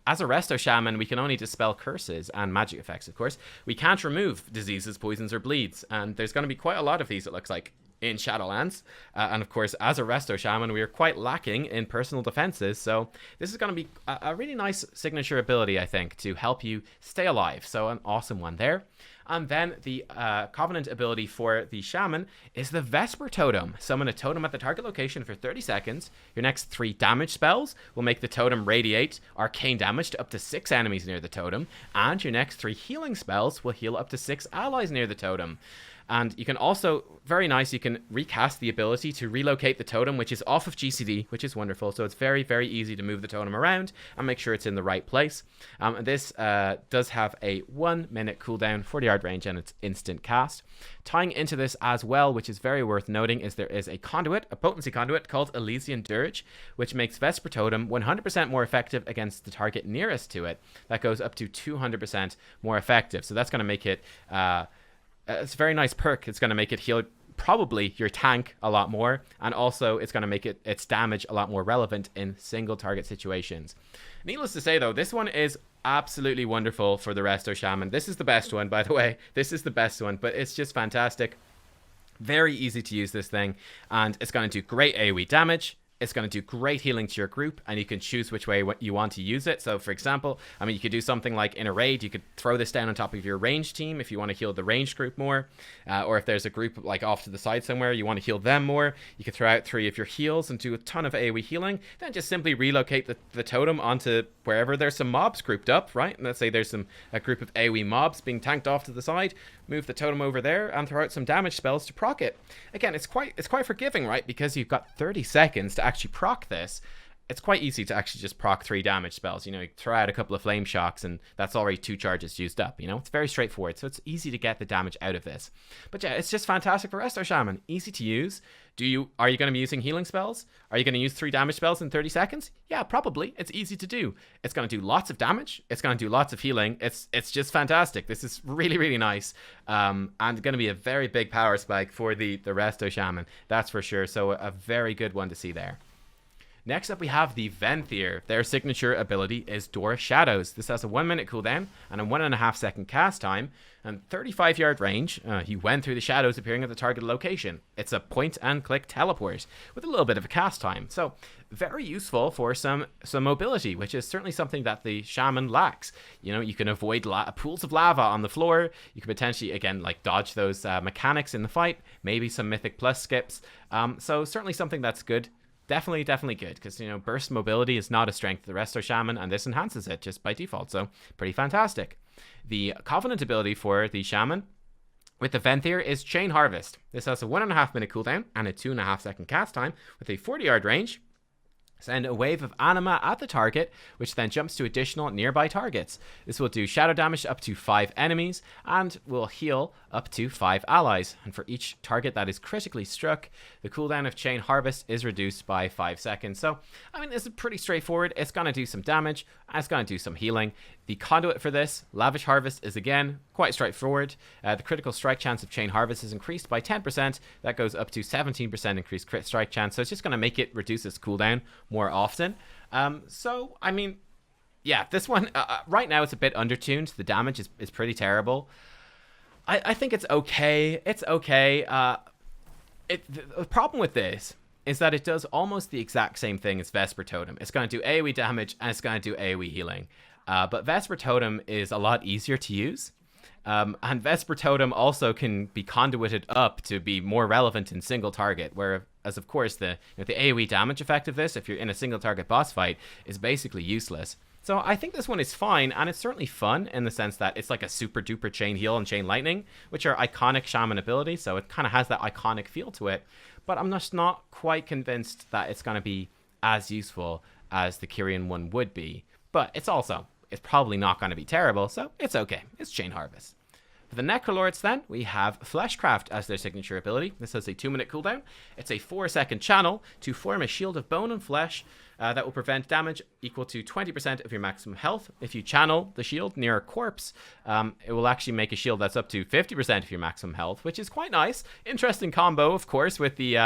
as a Resto Shaman, we can only dispel curses and magic effects, of course. We can't remove diseases, poisons, or bleeds, and there's going to be quite a lot of these, it looks like, in Shadowlands. And of course, as a Resto Shaman, we are quite lacking in personal defenses, so this is going to be a really nice signature ability, I think, to help you stay alive. So an awesome one there. And then the Covenant ability for the Shaman is the Vesper Totem. Summon a totem at the target location for 30 seconds. Your next 3 damage spells will make the totem radiate arcane damage to up to 6 enemies near the totem. And your next 3 healing spells will heal up to 6 allies near the totem. And you can also, very nice, you can recast the ability to relocate the totem, which is off of GCD, which is wonderful. So it's very, very easy to move the totem around and make sure it's in the right place. And this does have a 1-minute cooldown, 40-yard range, and it's instant cast. Tying into this as well, which is very worth noting, is there is a conduit, a potency conduit called Elysian Dirge, which makes Vesper Totem 100% more effective against the target nearest to it. That goes up to 200% more effective. So that's going to make it... it's a very nice perk. It's going to make it heal probably your tank a lot more, and also it's going to make its damage a lot more relevant in single target situations. Needless to say, though, this one is absolutely wonderful for the Resto Shaman. This is the best one, by the way. This is the best one, but it's just fantastic. Very easy to use this thing, and it's going to do great AoE damage. It's going to do great healing to your group, and you can choose which way you want to use it. So, for example, I mean, you could do something like in a raid, you could throw this down on top of your ranged team if you want to heal the ranged group more. Or if there's a group like off to the side somewhere, you want to heal them more, you could throw out 3 of your heals and do a ton of AoE healing. Then just simply relocate the totem onto wherever there's some mobs grouped up, right? And let's say there's a group of AoE mobs being tanked off to the side. Move the totem over there and throw out some damage spells to proc it. Again, it's quite forgiving, right? Because you've got 30 seconds to actually proc this. It's quite easy to actually just proc 3 damage spells. You know, you throw out a couple of flame shocks and that's already 2 charges used up. You know, it's very straightforward. So it's easy to get the damage out of this. But yeah, it's just fantastic for Resto Shaman. Easy to use. Are you going to be using healing spells? Are you going to use 3 damage spells in 30 seconds? Yeah, probably. It's easy to do. It's going to do lots of damage. It's going to do lots of healing. It's just fantastic. This is really, really nice. And going to be a very big power spike for the Resto Shaman. That's for sure. So a very good one to see there. Next up, we have the Venthyr. Their signature ability is Door Shadows. This has a 1 minute cooldown and a 1.5 second cast time, and 35-yard range. He went through the shadows appearing at the target location. It's a point-and-click teleport with a little bit of a cast time. So, very useful for some mobility, which is certainly something that the Shaman lacks. You know, you can avoid pools of lava on the floor. You can potentially, again, like dodge those mechanics in the fight. Maybe some Mythic Plus skips. So, certainly something that's good. Definitely good, because, you know, burst mobility is not a strength of the Resto Shaman, and this enhances it just by default, so pretty fantastic. The Covenant ability for the Shaman with the Venthyr is Chain Harvest. This has a 1.5 minute cooldown and a 2.5 second cast time with a 40-yard range. Send a wave of anima at the target, which then jumps to additional nearby targets. This will do shadow damage up to 5 enemies and will heal up to 5 allies. And for each target that is critically struck, the cooldown of Chain Harvest is reduced by 5 seconds. So, I mean, this is pretty straightforward. It's going to do some damage, and it's going to do some healing. The conduit for this, Lavish Harvest, is again quite straightforward. The critical strike chance of Chain Harvest is increased by 10%. That goes up to 17% increased crit strike chance. So it's just going to make it reduce its cooldown more often. So, I mean, yeah, this one, right now it's a bit undertuned. The damage is pretty terrible. I think it's okay. It's okay. The problem with this is that it does almost the exact same thing as Vesper Totem. It's going to do AoE damage, and it's going to do AoE healing. But Vesper Totem is a lot easier to use. And Vesper Totem also can be conduited up to be more relevant in single target, whereas of course the AoE damage effect of this, if you're in a single target boss fight, is basically useless. So I think this one is fine, and it's certainly fun in the sense that it's like a super duper Chain Heal and Chain Lightning, which are iconic Shaman abilities, so it kind of has that iconic feel to it. But I'm just not quite convinced that it's going to be as useful as the Kyrian one would be. But it's probably not going to be terrible, so it's okay. It's Chain Harvest. For the Necrolords then, we have Fleshcraft as their signature ability. This has a 2 minute cooldown. It's a 4-second channel to form a shield of bone and flesh that will prevent damage equal to 20% of your maximum health. If you channel the shield near a corpse, it will actually make a shield that's up to 50% of your maximum health, which is quite nice. Interesting combo, of course, with the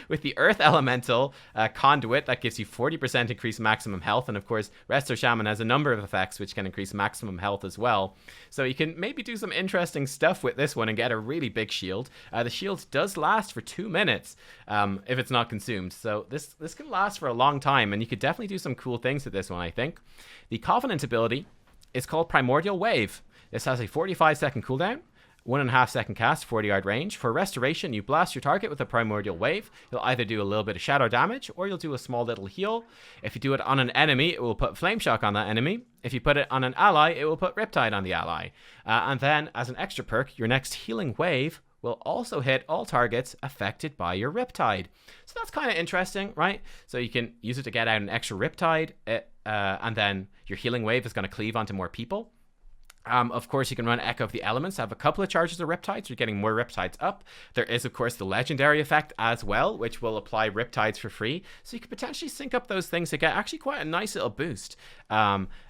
with the Earth Elemental Conduit that gives you 40% increased maximum health, and of course, Resto Shaman has a number of effects which can increase maximum health as well. So you can maybe do some interesting stuff with this one and get a really big shield. The shield does last for 2 minutes if it's not consumed, so this can last for a long time, and you could definitely do some cool things with this one, I think. The Covenant ability is called Primordial Wave. This has a 45-second cooldown, 1.5 second cast, 40-yard range. For Restoration, you blast your target with a Primordial Wave. You'll either do a little bit of shadow damage, or you'll do a small little heal. If you do it on an enemy, it will put Flame Shock on that enemy. If you put it on an ally, it will put Riptide on the ally. And then, as an extra perk, your next Healing Wave will also hit all targets affected by your Riptide. So that's kind of interesting, right? So you can use it to get out an extra Riptide, and then your Healing Wave is going to cleave onto more people. Of course, you can run Echo of the Elements, have a couple of charges of Riptides, so you're getting more Riptides up. There is, of course, the Legendary effect as well, which will apply Riptides for free. So you could potentially sync up those things to get actually quite a nice little boost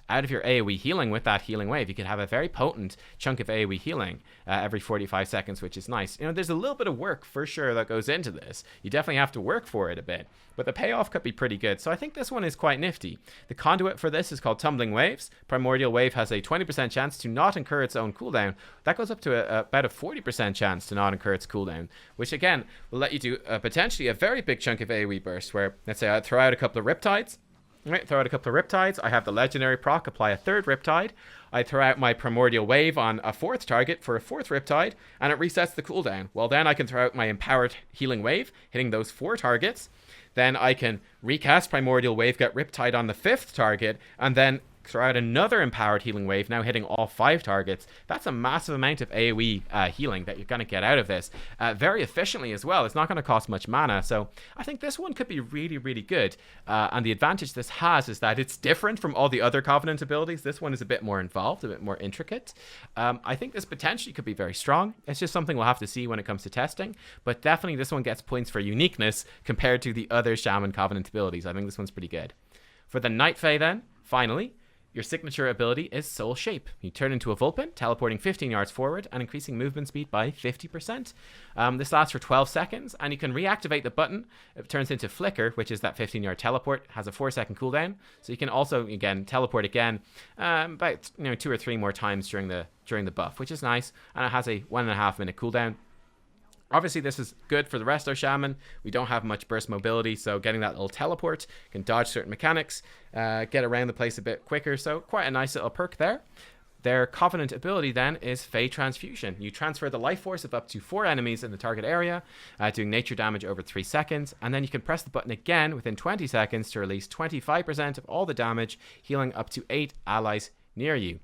out of your AoE healing with that Healing Wave. You could have a very potent chunk of AoE healing every 45 seconds, which is nice. You know, there's a little bit of work for sure that goes into this. You definitely have to work for it a bit, but the payoff could be pretty good. So I think this one is quite nifty. The conduit for this is called Tumbling Waves. Primordial Wave has a 20% chance to not incur its own cooldown. That goes up to about a 40% chance to not incur its cooldown, which again will let you do potentially a very big chunk of AoE burst, where let's say I throw out a couple of Riptides. Right, throw out a couple of Riptides. I have the Legendary proc, apply a 3rd Riptide. I throw out my Primordial Wave on a 4th target for a 4th Riptide, and it resets the cooldown. Well, then I can throw out my Empowered Healing Wave, hitting those 4 targets. Then I can recast Primordial Wave, get Riptide on the 5th target, and then throw out another Empowered Healing Wave, now hitting all 5 targets. That's a massive amount of AoE healing that you're going to get out of this. Very efficiently as well. It's not going to cost much mana, so I think this one could be really, really good. And the advantage this has is that it's different from all the other Covenant abilities. This one is a bit more involved, a bit more intricate. I think this potentially could be very strong. It's just something we'll have to see when it comes to testing, but definitely this one gets points for uniqueness compared to the other Shaman Covenant abilities. I think this one's pretty good. For the Night Fae then, finally, Your signature ability is Soul Shape. You turn into a Vulpin, teleporting 15 yards forward and increasing movement speed by 50%. This lasts for 12 seconds, and you can reactivate the button. It turns into Flicker, which is that 15-yard teleport. It has a 4-second cooldown, so you can also, again, teleport again about 2 or 3 more times during the buff, which is nice, and it has a 1.5-minute cooldown. Obviously, this is good for the Resto Shaman. We don't have much burst mobility, so getting that little teleport can dodge certain mechanics, get around the place a bit quicker, so quite a nice little perk there. Their Covenant ability then is Fey Transfusion. You transfer the life force of up to 4 enemies in the target area, doing nature damage over 3 seconds, and then you can press the button again within 20 seconds to release 25% of all the damage, healing up to 8 allies near you.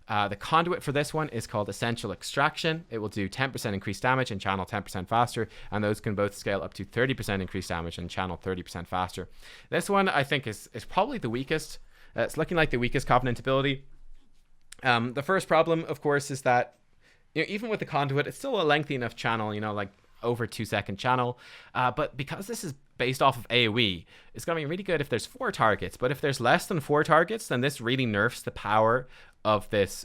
The conduit for this one is called Essential Extraction. It will do 10% increased damage and channel 10% faster, and those can both scale up to 30% increased damage and channel 30% faster. This one, I think, is probably the weakest. It's looking like the weakest Covenant ability. The first problem, of course, is that even with the conduit, it's still a lengthy enough channel, like over 2-second channel. But because this is based off of AoE, it's going to be really good if there's 4 targets. But if there's less than 4 targets, then this really nerfs the power of this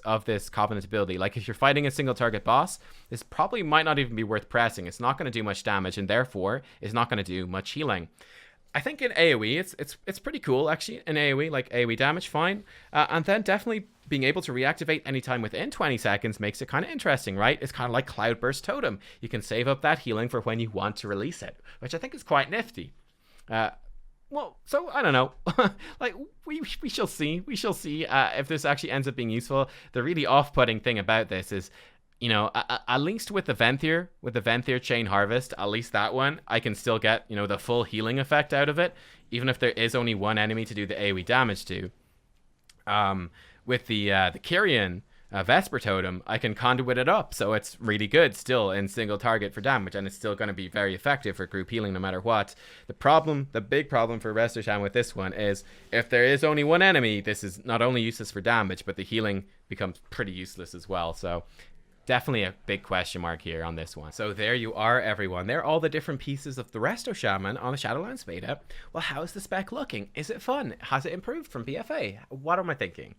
Covenant ability. Like if you're fighting a single target boss, this probably might not even be worth pressing. It's not going to do much damage, and therefore is not going to do much healing. I think in AoE, it's pretty cool actually. In AoE, like AoE damage, fine, and then definitely being able to reactivate anytime within 20 seconds makes it kind of interesting, right? It's kind of like Cloudburst Totem. You can save up that healing for when you want to release it, which I think is quite nifty. Well, so I don't know. Like we shall see. We shall see if this actually ends up being useful. The really off-putting thing about this is, at least with the Venthyr Chain Harvest, at least that one, I can still get, the full healing effect out of it, even if there is only one enemy to do the AoE damage to. With the Kyrian Vesper Totem, I can conduit it up, so it's really good still in single target for damage, and it's still going to be very effective for group healing no matter what. The big problem for Restoration Shaman with this one is if there is only one enemy, this is not only useless for damage, but the healing becomes pretty useless as well. So definitely a big question mark here on this one. So there you are, everyone. There are all the different pieces of the Resto Shaman on the Shadowlands beta. Well, how's the spec looking? Is it fun? Has it improved from BFA? What am I thinking?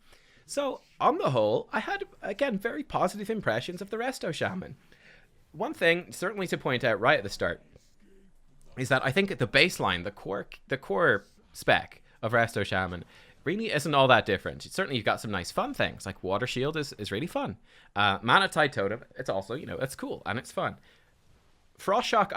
So, on the whole, I had, again, very positive impressions of the Resto Shaman. One thing, certainly to point out right at the start, is that I think the baseline, the core spec of Resto Shaman really isn't all that different. Certainly, you've got some nice fun things, like Water Shield is really fun. Mana Tide Totem, it's also, it's cool, and it's fun. Frost Shock,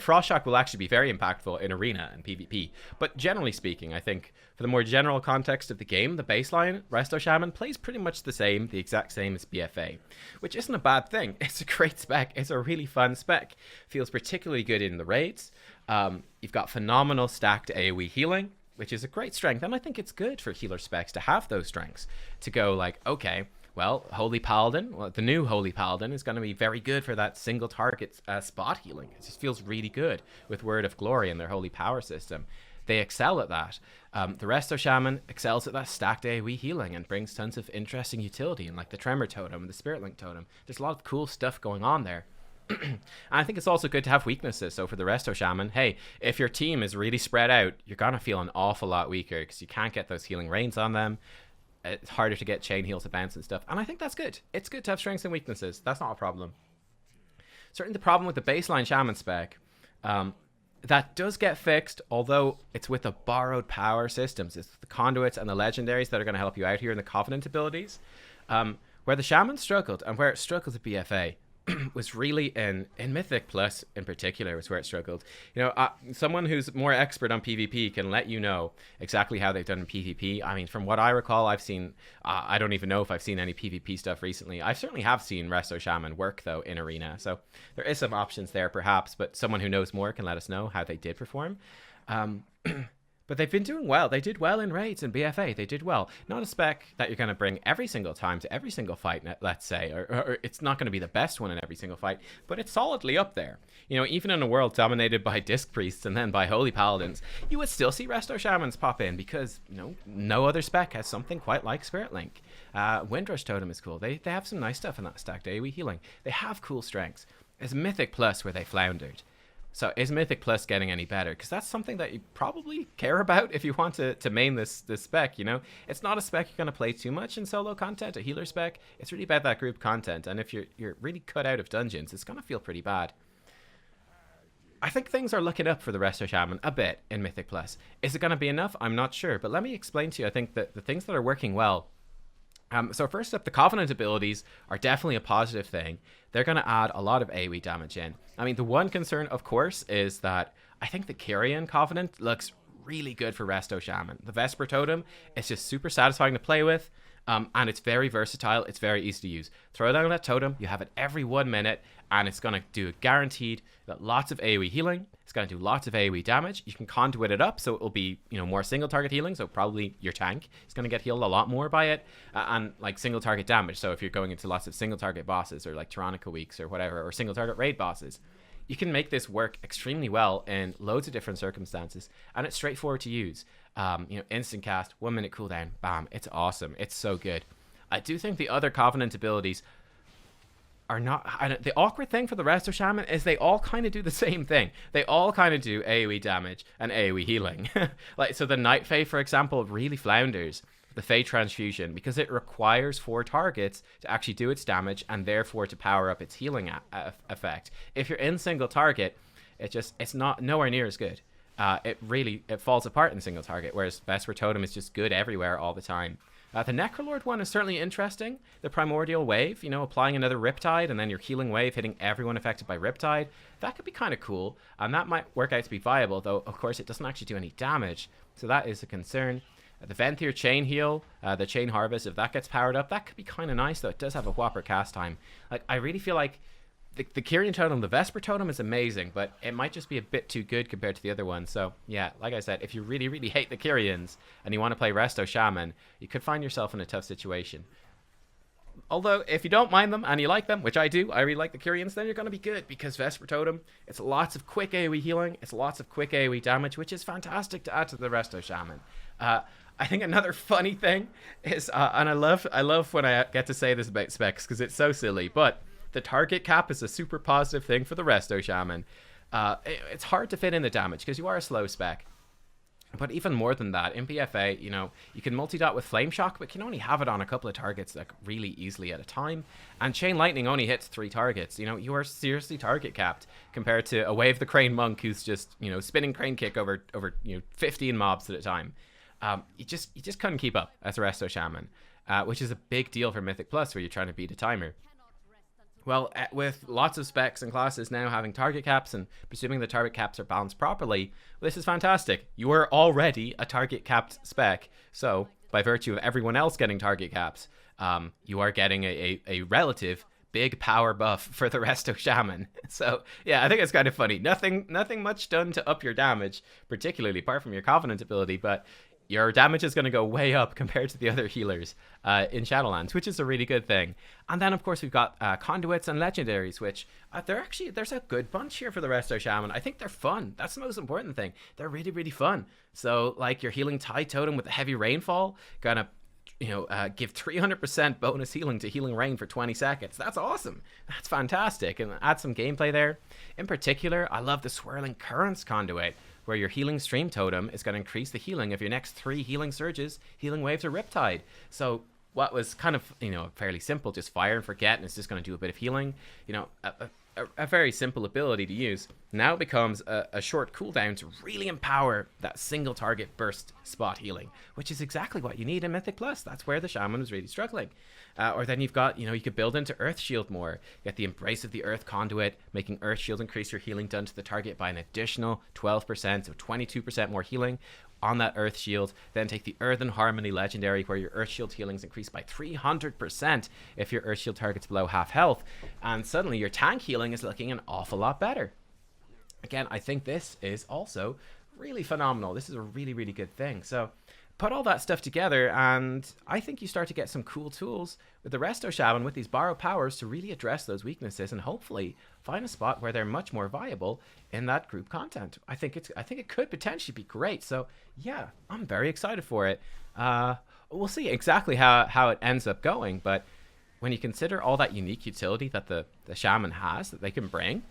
Frost Shock will actually be very impactful in Arena and PvP, but generally speaking, I think for the more general context of the game, the baseline, Resto Shaman, plays pretty much the exact same as BFA, which isn't a bad thing. It's a great spec. It's a really fun spec. Feels particularly good in the raids. You've got phenomenal stacked AoE healing, which is a great strength, and I think it's good for healer specs to have those strengths, to go like, okay, well, Holy Paladin, the new Holy Paladin is going to be very good for that single target spot healing. It just feels really good with Word of Glory and their Holy Power system. They excel at that. The Resto Shaman excels at that stacked AoE healing and brings tons of interesting utility, in like the Tremor Totem and the Spirit Link Totem. There's a lot of cool stuff going on there. And I think it's also good to have weaknesses. So for the Resto Shaman, hey, if your team is really spread out, you're going to feel an awful lot weaker because you can't get those healing rains on them. It's harder to get chain heals to bounce and stuff, and I think that's good. It's good to have strengths and weaknesses. That's not a problem. Certainly the problem with the baseline Shaman spec, that does get fixed, although it's with the borrowed power systems. It's the Conduits and the Legendaries that are going to help you out here in the Covenant abilities. Where the Shaman struggled, and where it struggled at BFA, was really in Mythic Plus in particular was where it struggled. Someone who's more expert on PvP can let you know exactly how they've done in PvP. I mean, from what I recall, I've seen, I don't even know if I've seen any PvP stuff recently. I certainly have seen Resto Shaman work, though, in Arena. So there is some options there, perhaps, but someone who knows more can let us know how they did perform. But they've been doing well. They did well in raids and BFA. They did well. Not a spec that you're going to bring every single time to every single fight, let's say. Or it's not going to be the best one in every single fight. But it's solidly up there. Even in a world dominated by Disc Priests and then by Holy Paladins, you would still see Resto Shamans pop in because, no other spec has something quite like Spirit Link. Windrush Totem is cool. They have some nice stuff in that stacked AoE healing. They have cool strengths. It's Mythic Plus where they floundered. So is Mythic Plus getting any better? Because that's something that you probably care about if you want to main this spec, you know? It's not a spec you're going to play too much in solo content, a healer spec. It's really about that group content. And if you're really cut out of dungeons, it's going to feel pretty bad. I think things are looking up for the Resto Shaman a bit in Mythic Plus. Is it going to be enough? I'm not sure. But let me explain to you, I think that the things that are working well. So first up, the Covenant abilities are definitely a positive thing. They're going to add a lot of AoE damage in. I mean, the one concern, of course, is that I think the Kyrian Covenant looks really good for Resto Shaman. The Vesper Totem is just super satisfying to play with, and it's very versatile. It's very easy to use. Throw down that totem, you have it every 1 minute, and it's going to do guaranteed lots of AoE healing. It's going to do lots of AoE damage. You can conduit it up, so it will be, you know, more single target healing. So probably your tank is going to get healed a lot more by it, and like single target damage. So if you're going into lots of single target bosses or like Tyrannica weeks or whatever, or single target raid bosses, you can make this work extremely well in loads of different circumstances, and it's straightforward to use. You know, instant cast, 1 minute cooldown, bam, it's awesome. It's so good. I do think the other Covenant abilities are not. The awkward thing for the Resto Shaman is they all kind of do the same thing. They all kind of do AoE damage and AoE healing. Like, so the Night Fae, for example, really flounders the Fae Transfusion because it requires 4 targets to actually do its damage and therefore to power up its healing effect. If you're in single target, it's not nowhere near as good. It falls apart in single target, whereas Vesper Totem is just good everywhere all the time. The Necrolord one is certainly interesting. The Primordial Wave, you know, applying another Riptide and then your healing wave hitting everyone affected by Riptide. That could be kind of cool, and that might work out to be viable, though, of course, it doesn't actually do any damage, so that is a concern. The Venthyr Chain Heal, the Chain Harvest, if that gets powered up, that could be kind of nice, though. It does have a whopper cast time. Like, I really feel like the Kyrian Totem, the Vesper Totem is amazing, but it might just be a bit too good compared to the other ones. So, yeah, like I said, if you really, really hate the Kyrians and you want to play Resto Shaman, you could find yourself in a tough situation. Although, if you don't mind them and you like them, which I do, I really like the Kyrians, then you're going to be good because Vesper Totem, it's lots of quick AoE healing, it's lots of quick AoE damage, which is fantastic to add to the Resto Shaman. I think another funny thing is, and I love when I get to say this about specs because it's so silly, but the target cap is a super positive thing for the Resto Shaman. It's hard to fit in the damage because you are a slow spec. But even more than that, in PFA, you know, you can multi-dot with Flame Shock, but can only have it on a couple of targets like really easily at a time. And Chain Lightning only hits 3 targets. You know, you are seriously target capped compared to a Wave the Crane Monk who's just, you know, spinning crane kick over 15 mobs at a time. You just couldn't keep up as a Resto Shaman, which is a big deal for Mythic Plus where you're trying to beat a timer. Well, with lots of specs and classes now having target caps and presuming the target caps are balanced properly, well, this is fantastic. You are already a target capped spec, so by virtue of everyone else getting target caps, you are getting a relative big power buff for the Resto Shaman. So yeah, I think it's kind of funny. Nothing much done to up your damage, particularly apart from your Covenant ability, but your damage is going to go way up compared to the other healers in Shadowlands, which is a really good thing. And then, of course, we've got Conduits and Legendaries, which there's a good bunch here for the Resto Shaman. I think they're fun. That's the most important thing. They're really, really fun. So, like your Healing Tide Totem with the Heavy Rainfall, gonna give 300% bonus healing to Healing Rain for 20 seconds. That's awesome. That's fantastic. And add some gameplay there. In particular, I love the Swirling Currents Conduit, where your Healing Stream Totem is going to increase the healing of your next 3 healing surges, Healing Waves, or Riptide. So what was kind of, fairly simple, just fire and forget, and it's just going to do a bit of healing, a very simple ability to use, now becomes a short cooldown to really empower that single target burst spot healing, which is exactly what you need in Mythic Plus. That's where the Shaman was really struggling. Or then you've got, you could build into Earth Shield more, get the Embrace of the Earth Conduit, making Earth Shield increase your healing done to the target by an additional 12%, so 22% more healing on that Earth Shield. Then take the Earthen Harmony Legendary, where your Earth Shield healings increase by 300% if your Earth Shield target's below half health, and suddenly your tank healing is looking an awful lot better. Again, I think this is also really phenomenal. This is a really, really good thing. So put all that stuff together, and I think you start to get some cool tools with the Resto Shaman with these borrowed powers to really address those weaknesses and hopefully find a spot where they're much more viable in that group content. I think it could potentially be great. So yeah, I'm very excited for it. We'll see exactly how it ends up going, but when you consider all that unique utility that the Shaman has that they can bring,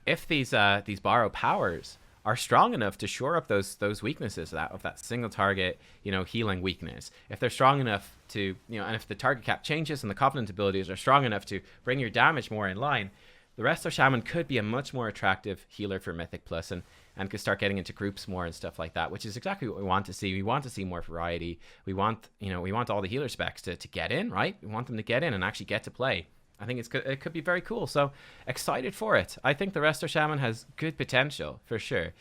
if these borrow powers are strong enough to shore up those weaknesses of that single target, healing weakness. If they're strong enough to, and if the target cap changes and the Covenant abilities are strong enough to bring your damage more in line, the Resto Shaman could be a much more attractive healer for Mythic Plus and could start getting into groups more and stuff like that, which is exactly what we want to see. We want to see more variety. We want all the healer specs to get in, right? We want them to get in and actually get to play. I think it could be very cool. So excited for it. I think the Resto Shaman has good potential for sure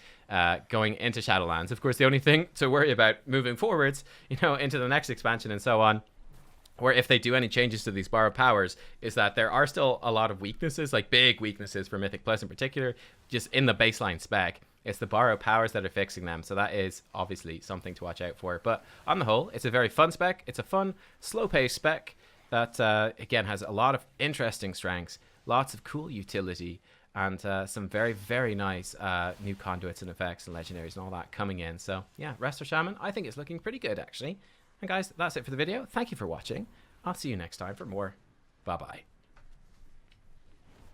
going into Shadowlands. Of course, the only thing to worry about moving forwards, into the next expansion and so on, or if they do any changes to these borrowed powers, is that there are still a lot of weaknesses, like big weaknesses for Mythic Plus in particular, just in the baseline spec. It's the borrowed powers that are fixing them. So that is obviously something to watch out for. But on the whole, it's a very fun spec. It's a fun, slow-paced spec that, again, has a lot of interesting strengths, lots of cool utility, and some very, very nice new conduits and effects and legendaries and all that coming in. So, yeah, Resto Shaman, I think it's looking pretty good, actually. And guys, that's it for the video. Thank you for watching. I'll see you next time for more. Bye-bye.